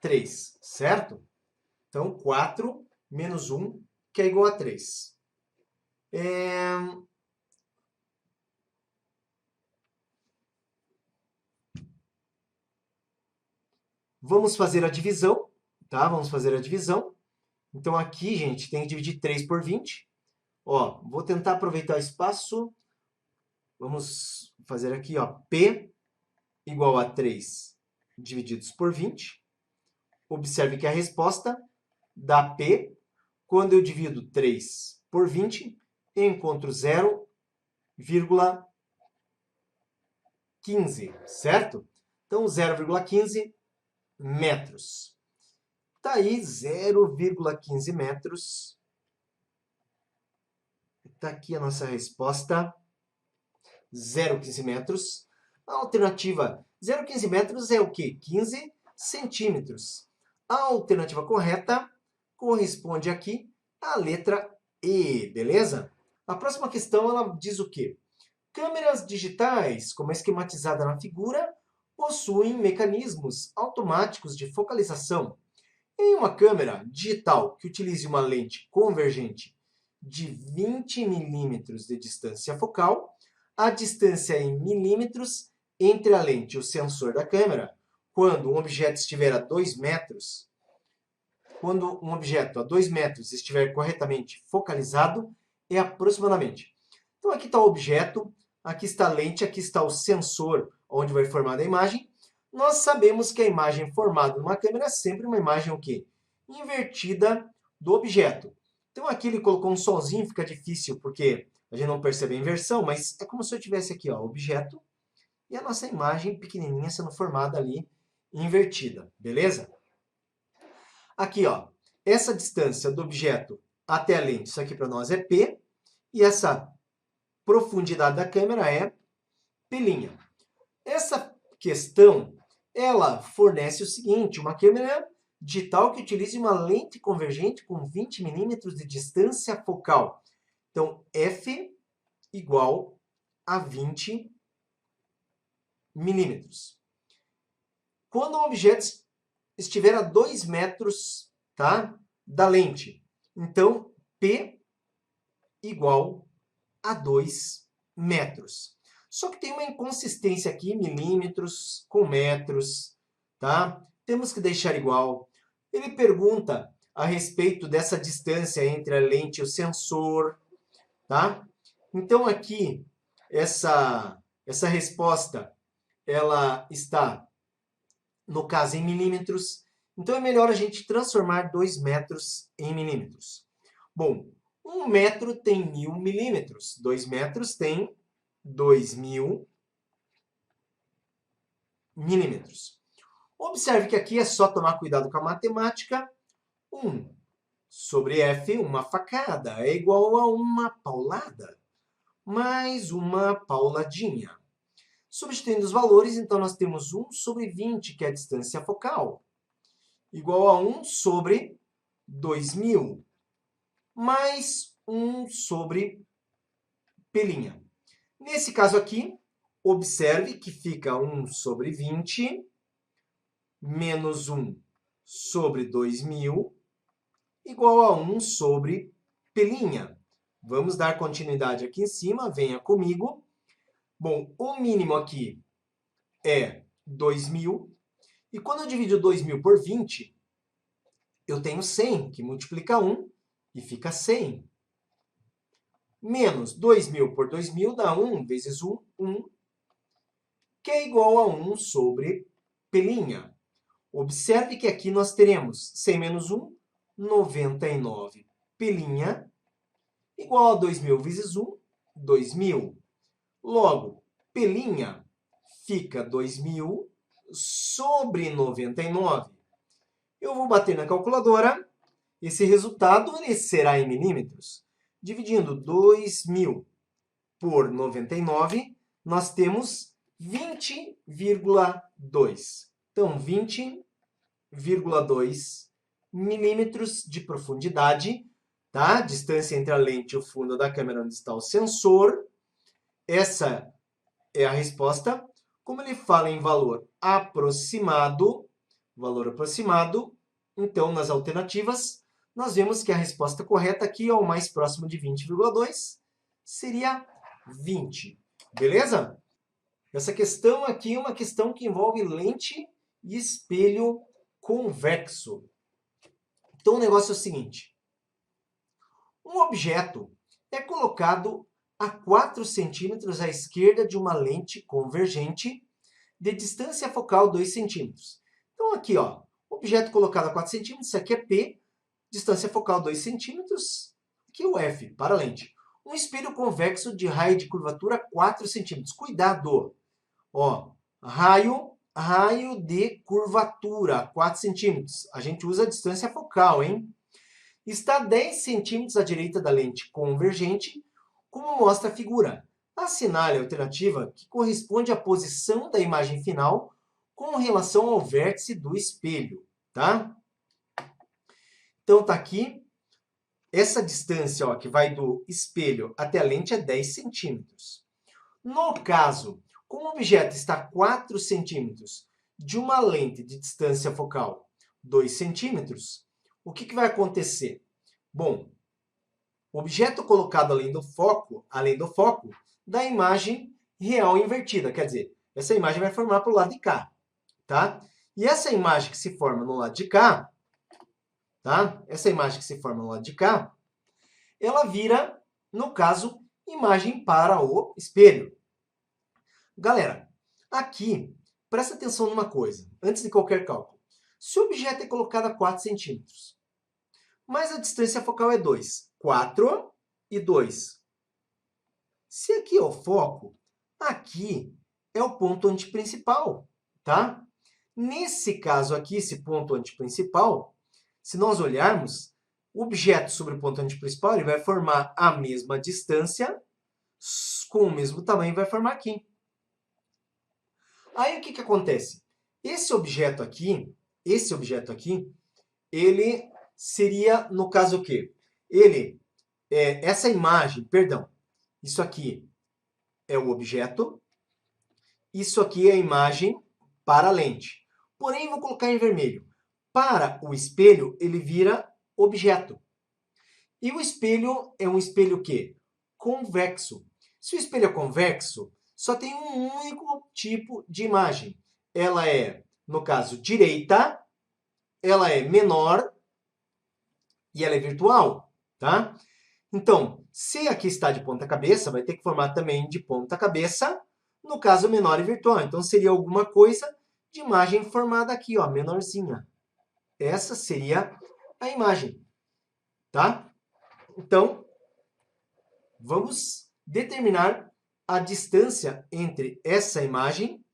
3, certo? Então, 4 menos 1, que é igual a 3. Vamos fazer a divisão, tá? Vamos fazer a divisão. Então, aqui, gente, tem que dividir 3 por 20. Ó, vou tentar aproveitar o espaço. Vamos fazer aqui, ó, P igual a 3 divididos por 20. Observe que a resposta dá P. Quando eu divido 3 por 20, eu encontro 0,15, certo? Então, 0,15 metros. Tá aí, 0,15 metros. Está aqui a nossa resposta, 0,15 metros. A alternativa 0,15 metros é o quê? 15 centímetros. A alternativa correta corresponde aqui à letra E, beleza? A próxima questão, ela diz o quê? Câmeras digitais, como é esquematizada na figura, possuem mecanismos automáticos de focalização. Em uma câmera digital que utilize uma lente convergente de 20 milímetros de distância focal, a distância em milímetros entre a lente e o sensor da câmera, quando um objeto estiver a 2 metros, quando um objeto a 2 metros estiver corretamente focalizado, é aproximadamente. Então aqui está o objeto, aqui está a lente, aqui está o sensor onde vai formar a imagem. Nós sabemos que a imagem formada numa câmera é sempre uma imagem o quê? Invertida do objeto. Então aqui ele colocou um solzinho, fica difícil porque a gente não percebe a inversão, mas é como se eu tivesse aqui ó, o objeto e a nossa imagem pequenininha sendo formada ali, invertida, beleza? Aqui, ó, essa distância do objeto até a lente, isso aqui para nós é P, e essa profundidade da câmera é P'. Essa questão, ela fornece o seguinte, uma câmera digital que utilize uma lente convergente com 20 milímetros de distância focal. Então, F igual a 20 milímetros. Quando um objeto estiver a 2 metros, tá, da lente, então P igual a 2 metros. Só que tem uma inconsistência aqui, milímetros com metros, tá? Temos que deixar igual. Ele pergunta a respeito dessa distância entre a lente e o sensor, tá? Então aqui, essa resposta, ela está, no caso, em milímetros. Então é melhor a gente transformar 2 metros em milímetros. Bom, 1 metro tem 1000 milímetros. 2 metros tem 2000 milímetros. Observe que aqui é só tomar cuidado com a matemática. 1 sobre F, uma facada, é igual a uma paulada, mais uma pauladinha. Substituindo os valores, então nós temos 1 sobre 20, que é a distância focal, igual a 1 sobre 2000, mais 1 sobre P'. Nesse caso aqui, observe que fica 1 sobre 20, menos 1 sobre 2000, igual a 1 sobre P'. Vamos dar continuidade aqui em cima, venha comigo. Bom, o mínimo aqui é 2000. E quando eu divido 2000 por 20, eu tenho 100, que multiplica 1 e fica 100. Menos 2000 por 2000 dá 1 vezes 1, 1, que é igual a 1 sobre P'. Observe que aqui nós teremos 100 menos 1, 99. P', igual a 2000 vezes 1, 2000. Logo, P' fica 2000 sobre 99. Eu vou bater na calculadora. Esse resultado ele será em milímetros. Dividindo 2000 por 99, nós temos 20,2. Então, 20,2 milímetros de profundidade, tá? Distância entre a lente e o fundo da câmera onde está o sensor. Essa é a resposta. Como ele fala em valor aproximado, então nas alternativas, nós vemos que a resposta correta aqui, ao mais próximo de 20,2, seria 20. Beleza? Essa questão aqui é uma questão que envolve lente e espelho convexo. Então o negócio é o seguinte. Um objeto é colocado a 4 centímetros à esquerda de uma lente convergente de distância focal 2 centímetros. Então aqui, ó, objeto colocado a 4 centímetros, isso aqui é P, distância focal 2 centímetros, aqui o F, para a lente. Um espelho convexo de raio de curvatura 4 centímetros. Cuidado! Ó, raio de curvatura 4 centímetros. A gente usa a distância focal, hein? Está 10 centímetros à direita da lente convergente, como mostra a figura. Assinale a alternativa que corresponde à posição da imagem final com relação ao vértice do espelho, tá? Então, tá aqui. essa distância ó, que vai do espelho até a lente é 10 centímetros. No caso, como o objeto está a 4 centímetros de uma lente de distância focal 2 centímetros, o que vai acontecer? Bom, o objeto colocado além do foco, dá a imagem real invertida. Quer dizer, essa imagem vai formar para o lado de cá. Tá? E essa imagem que se forma no lado de cá, tá? Essa imagem que se forma no lado de cá, ela vira, no caso, imagem para o espelho. Galera, aqui, presta atenção numa coisa, antes de qualquer cálculo. Se o objeto é colocado a 4 centímetros, mas a distância focal é 2, 4 e 2. Se aqui é o foco, aqui é o ponto antiprincipal, tá? Nesse caso aqui, esse ponto antiprincipal, se nós olharmos, o objeto sobre o ponto antiprincipal ele vai formar a mesma distância, com o mesmo tamanho, vai formar aqui. Aí o que acontece? Esse objeto aqui, ele seria, no caso o quê? Essa imagem, perdão, isso aqui é o objeto, isso aqui é a imagem para a lente. Porém, vou colocar em vermelho. Para o espelho, ele vira objeto. E o espelho é um espelho o quê? Convexo. Se o espelho é convexo, só tem um único tipo de imagem. Ela é, no caso, direita, ela é menor e ela é virtual, tá? Então, se aqui está de ponta cabeça, vai ter que formar também de ponta cabeça, no caso menor e virtual. Então, seria alguma coisa de imagem formada aqui, ó, menorzinha. Essa seria a imagem, tá? Então, vamos determinar a distância entre essa imagem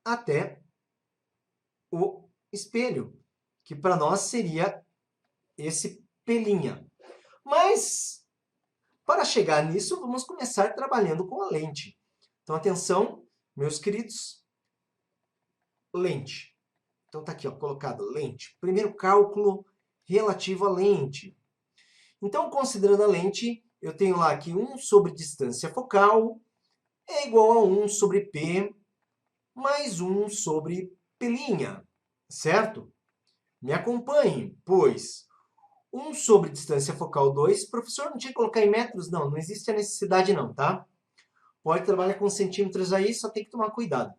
até o espelho, que para nós seria esse pelinha. Mas, para chegar nisso, vamos começar trabalhando com a lente. Então, atenção, meus queridos, lente. Então, está aqui, ó, colocado lente. Primeiro cálculo relativo à lente. Então, considerando a lente, eu tenho lá que 1 sobre distância focal é igual a 1 sobre P mais 1 sobre pelinha, certo? Me acompanhem, pois 1 sobre distância focal 2, professor, não tinha que colocar em metros? Não, não existe a necessidade não, tá? Pode trabalhar com centímetros aí, só tem que tomar cuidado.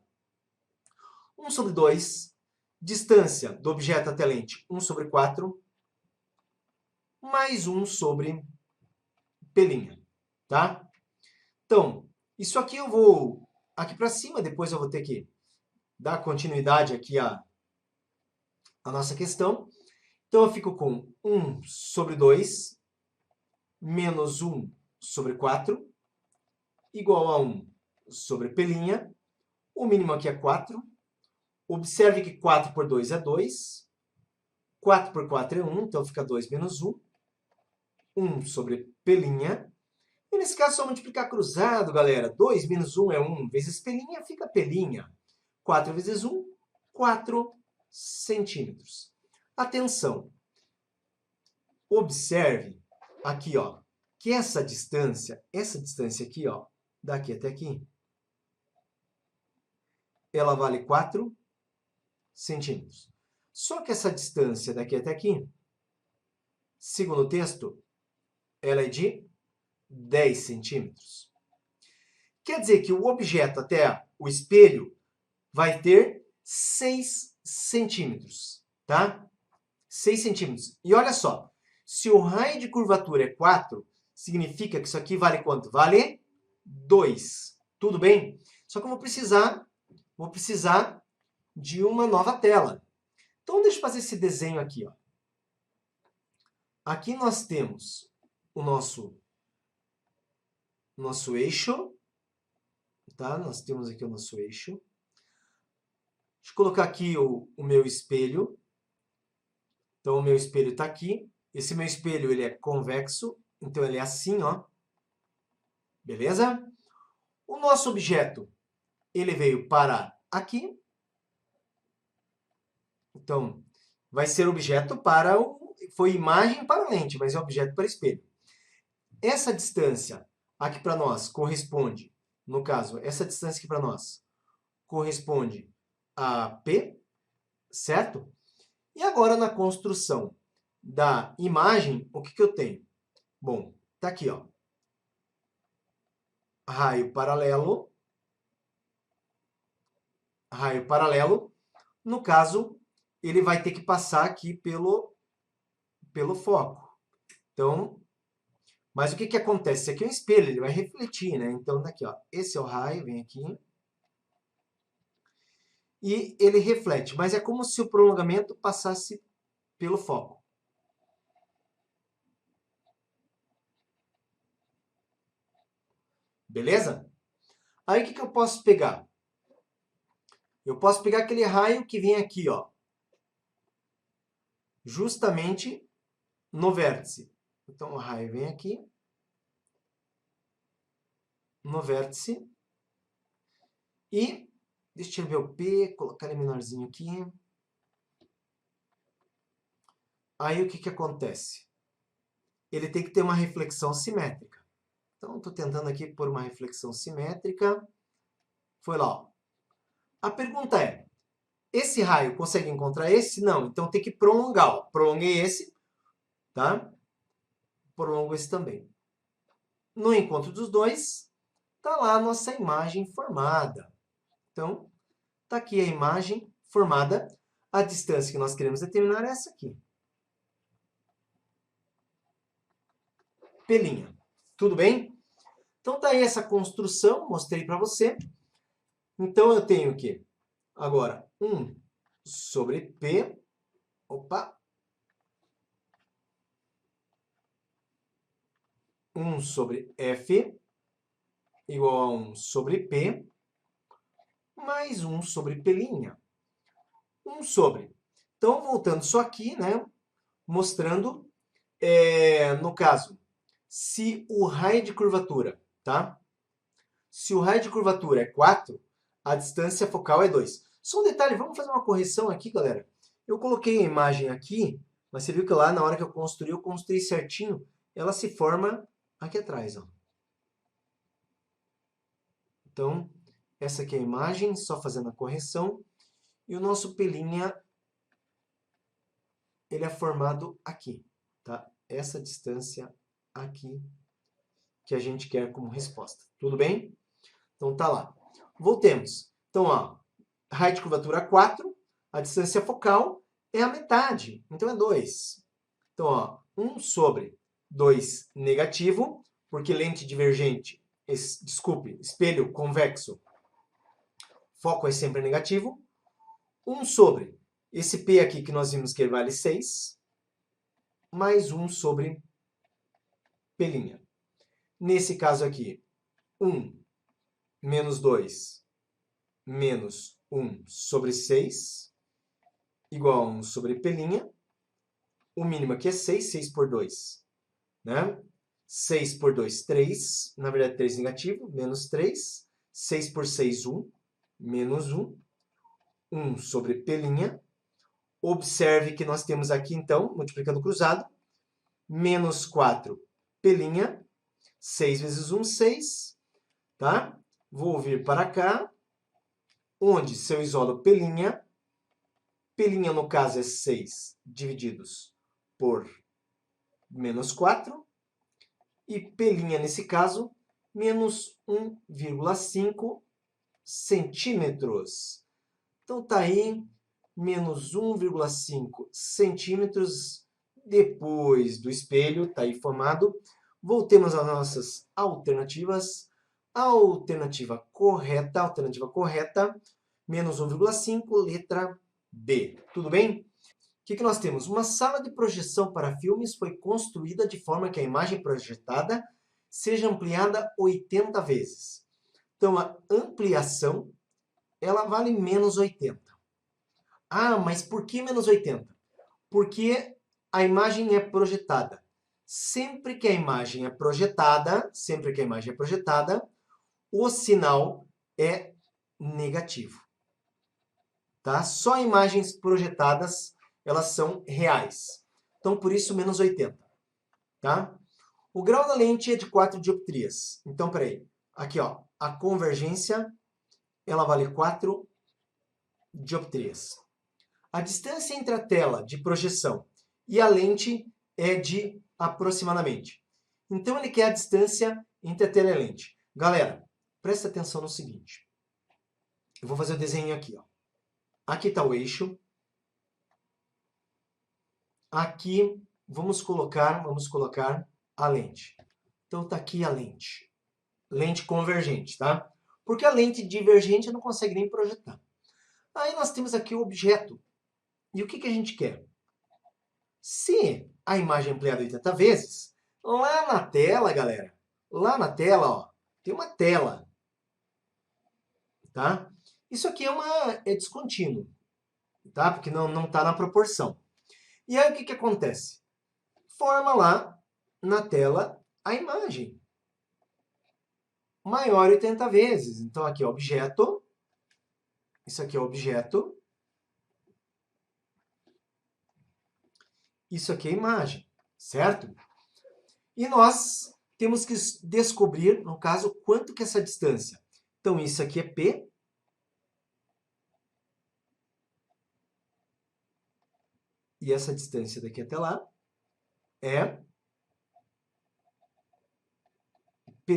1 sobre 2, distância do objeto até a lente, 1 sobre 4, mais 1 sobre pelinha, tá? Então, isso aqui eu vou aqui para cima, depois eu vou ter que dar continuidade aqui à nossa questão. Então, eu fico com 1 sobre 2 menos 1 sobre 4 igual a 1 sobre pelinha. O mínimo aqui é 4. Observe que 4 por 2 é 2. 4 por 4 é 1, então fica 2 menos 1. 1 sobre pelinha. E nesse caso, só multiplicar cruzado, galera. 2 menos 1 é 1, vezes pelinha, fica pelinha. 4 vezes 1, 4 centímetros. Atenção. Observe aqui, ó, que essa distância aqui, ó, daqui até aqui, ela vale 4 centímetros. Só que essa distância daqui até aqui, segundo o texto, ela é de 10 centímetros. Quer dizer que o objeto até o espelho vai ter 6 centímetros, tá? 6 centímetros. E olha só, se o raio de curvatura é 4, significa que isso aqui vale quanto? Vale 2. Tudo bem? Só que eu vou precisar de uma nova tela. Então, deixa eu fazer esse desenho aqui, ó. Aqui nós temos o nosso eixo, tá? Nós temos aqui o nosso eixo. Deixa eu colocar aqui o meu espelho. Então, o meu espelho está aqui. Esse meu espelho ele é convexo, então ele é assim, ó. Beleza? O nosso objeto, ele veio parar aqui. Então, vai ser objeto para foi imagem para lente, mas é objeto para espelho. Essa distância aqui para nós corresponde, no caso, essa distância aqui para nós corresponde a P, certo? E agora na construção da imagem, o que eu tenho? Bom, tá aqui, ó. Raio paralelo. Raio paralelo. No caso, ele vai ter que passar aqui pelo foco. Então, mas o que acontece? Esse aqui é um espelho, ele vai refletir, né? Então, daqui, ó, esse é o raio, vem aqui. E ele reflete, mas é como se o prolongamento passasse pelo foco. Beleza? Aí o que eu posso pegar? Eu posso pegar aquele raio que vem aqui, ó, justamente no vértice. Então o raio vem aqui, no vértice, e deixa eu ver o P, colocar ele menorzinho aqui. Aí o que acontece? Ele tem que ter uma reflexão simétrica. Então estou tentando aqui por uma reflexão simétrica. Foi lá, ó. A pergunta é, esse raio consegue encontrar esse? Não, então tem que prolongar. Ó. Prolonguei esse, tá? Prolongo esse também. No encontro dos dois, tá lá a nossa imagem formada. Então, tá aqui a imagem formada. A distância que nós queremos determinar é essa aqui. P'. Tudo bem? Então tá aí essa construção, mostrei para você. Então eu tenho o quê? Agora, 1 sobre P. Opa! 1 sobre F igual a 1 sobre P, mais 1 sobre P'. 1 sobre. Então, voltando só aqui, né, mostrando, no caso, se o raio de curvatura, tá? Se o raio de curvatura é 4, a distância focal é 2. Só um detalhe, vamos fazer uma correção aqui, galera. Eu coloquei a imagem aqui, mas você viu que lá na hora que eu construí certinho. Ela se forma aqui atrás, ó. Então, essa aqui é a imagem, só fazendo a correção. E o nosso P', ele é formado aqui, tá? Essa distância aqui que a gente quer como resposta. Tudo bem? Então, tá lá. Voltemos. Então, ó, raio de curvatura 4, a distância focal é a metade, então é 2. Então, ó, 1 sobre 2 negativo, porque lente divergente, desculpe, espelho convexo, foco é sempre negativo. 1 sobre esse P aqui que nós vimos que vale 6, mais 1 sobre P'. Nesse caso aqui, 1 menos 2 menos 1 sobre 6, igual a 1 sobre P'. O mínimo aqui é 6, 6 por 2, né? 6 por 2, 3. Na verdade, 3 negativo, menos 3. 6 por 6, 1. Menos 1. 1 sobre P'. Observe que nós temos aqui, então, multiplicando cruzado, menos 4 P'. 6 vezes 1, 6. Tá? Vou vir para cá, onde se eu isolo P', P' no caso é 6 divididos por menos 4. E P' nesse caso, menos 1,5 centímetros. Então, tá aí, menos 1,5 centímetros depois do espelho, tá aí formado. Voltemos às nossas alternativas. Alternativa correta, menos 1,5, letra B. Tudo bem? O que nós temos? Uma sala de projeção para filmes foi construída de forma que a imagem projetada seja ampliada 80 vezes. Então, a ampliação, ela vale menos 80. Ah, mas por que menos 80? Porque a imagem é projetada. Sempre que a imagem é projetada, o sinal é negativo. Tá? Só imagens projetadas, elas são reais. Então, por isso, menos 80. Tá? O grau da lente é de 4 dioptrias. Então, peraí. Aqui, ó, a convergência, ela vale 4 dioptrias. A distância entre a tela de projeção e a lente é de aproximadamente. Então, ele quer a distância entre a tela e a lente. Galera, presta atenção no seguinte. Eu vou fazer o desenho aqui, ó. Aqui está o eixo. Aqui, vamos colocar a lente. Então, está aqui a lente. Lente convergente, tá? Porque a lente divergente não consegue nem projetar. Aí nós temos aqui o objeto. E o que a gente quer? Se a imagem é ampliada 80 vezes, lá na tela, galera, lá na tela, ó, tem uma tela. Tá? Isso aqui é descontínuo, tá? Porque não está na proporção. E aí o que acontece? Forma lá na tela a imagem. Maior 80 vezes. Então aqui é objeto. Isso aqui é objeto. Isso aqui é imagem, certo? E nós temos que descobrir, no caso, quanto que é essa distância. Então isso aqui é P. E essa distância daqui até lá é P'.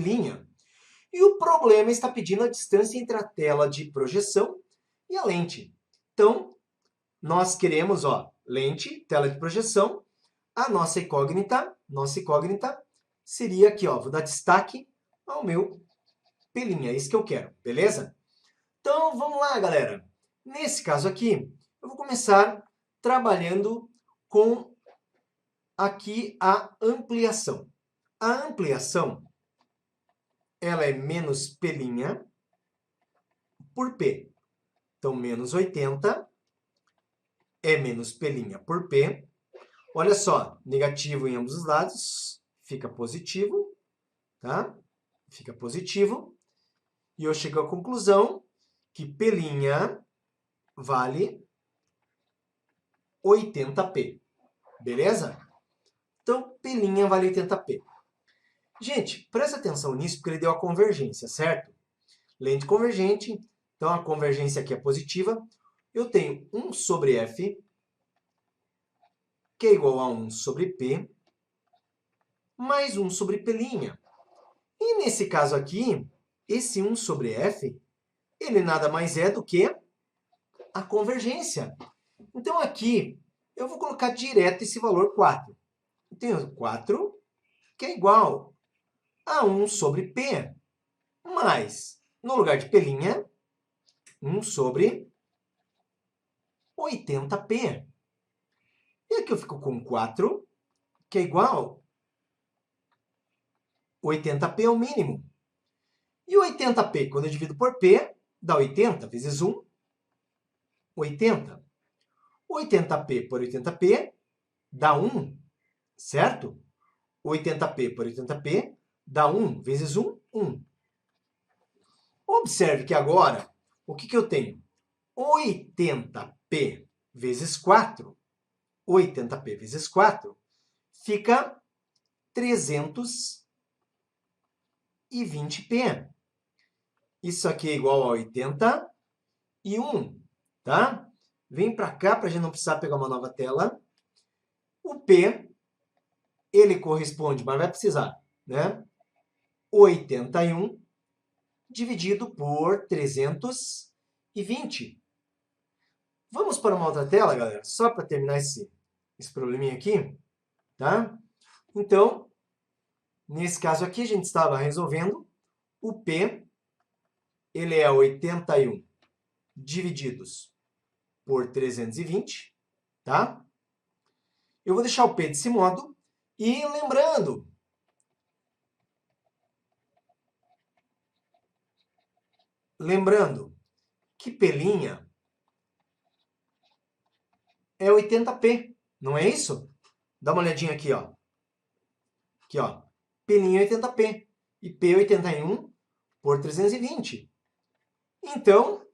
E o problema está pedindo a distância entre a tela de projeção e a lente. Então, nós queremos, ó, lente, tela de projeção. A nossa incógnita seria aqui, ó, vou dar destaque ao meu P', é isso que eu quero, beleza? Então, vamos lá, galera. Nesse caso aqui, eu vou começar trabalhando com aqui a ampliação. A ampliação, ela é menos P' por P. Então, menos 80 é menos P' por P. Olha só, negativo em ambos os lados, fica positivo, tá? Fica positivo. E eu chego à conclusão que P' vale 80p, beleza? Então, P' vale 80p. Gente, presta atenção nisso, porque ele deu a convergência, certo? Lente convergente, então a convergência aqui é positiva. Eu tenho 1 sobre F, que é igual a 1 sobre P, mais 1 sobre P'. E nesse caso aqui, esse 1 sobre F, ele nada mais é do que a convergência. Então aqui, eu vou colocar direto esse valor 4. Eu tenho 4, que é igual a 1 sobre P, mais, no lugar de P', 1 sobre 80p. E aqui eu fico com 4, que é igual 80p é o mínimo. E 80p, quando eu divido por p, dá 80 vezes 1, 80. 80p por 80p dá 1, certo? 80p por 80p dá 1 vezes 1, 1. Observe que agora, o que eu tenho? 80p vezes 4, 80p vezes 4, fica 320p. Isso aqui é igual a 81, tá? Vem para cá para a gente não precisar pegar uma nova tela. O P, ele corresponde, mas vai precisar, né? 81 dividido por 320. Vamos para uma outra tela, galera, só para terminar esse probleminha aqui, tá? Então, nesse caso aqui, a gente estava resolvendo o P, ele é 81 divididos por 320, tá? Eu vou deixar o P desse modo e lembrando que P' é 80p, não é isso? Dá uma olhadinha aqui, ó. Aqui, ó. P' é 80p e P é 81 por 320. Então,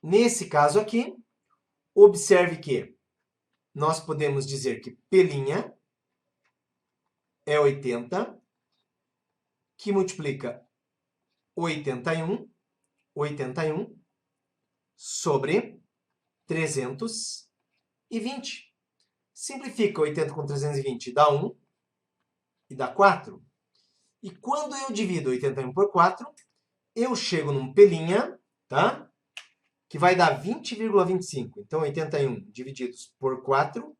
nesse caso aqui, observe que nós podemos dizer que P' é 80, que multiplica 81 sobre 320. Simplifica 80 com 320, dá 1 e dá 4. E quando eu divido 81 por 4, eu chego num P', tá? Que vai dar 20,25. Então, 81 divididos por 4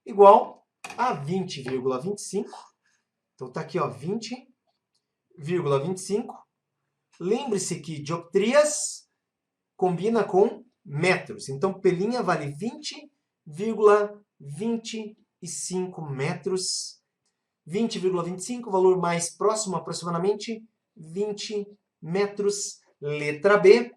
igual a 20,25. Então, tá aqui, ó, 20,25. Lembre-se que dioptrias combina com metros. Então, P' vale 20,25 metros. 20,25, valor mais próximo, aproximadamente 20 metros. Letra B.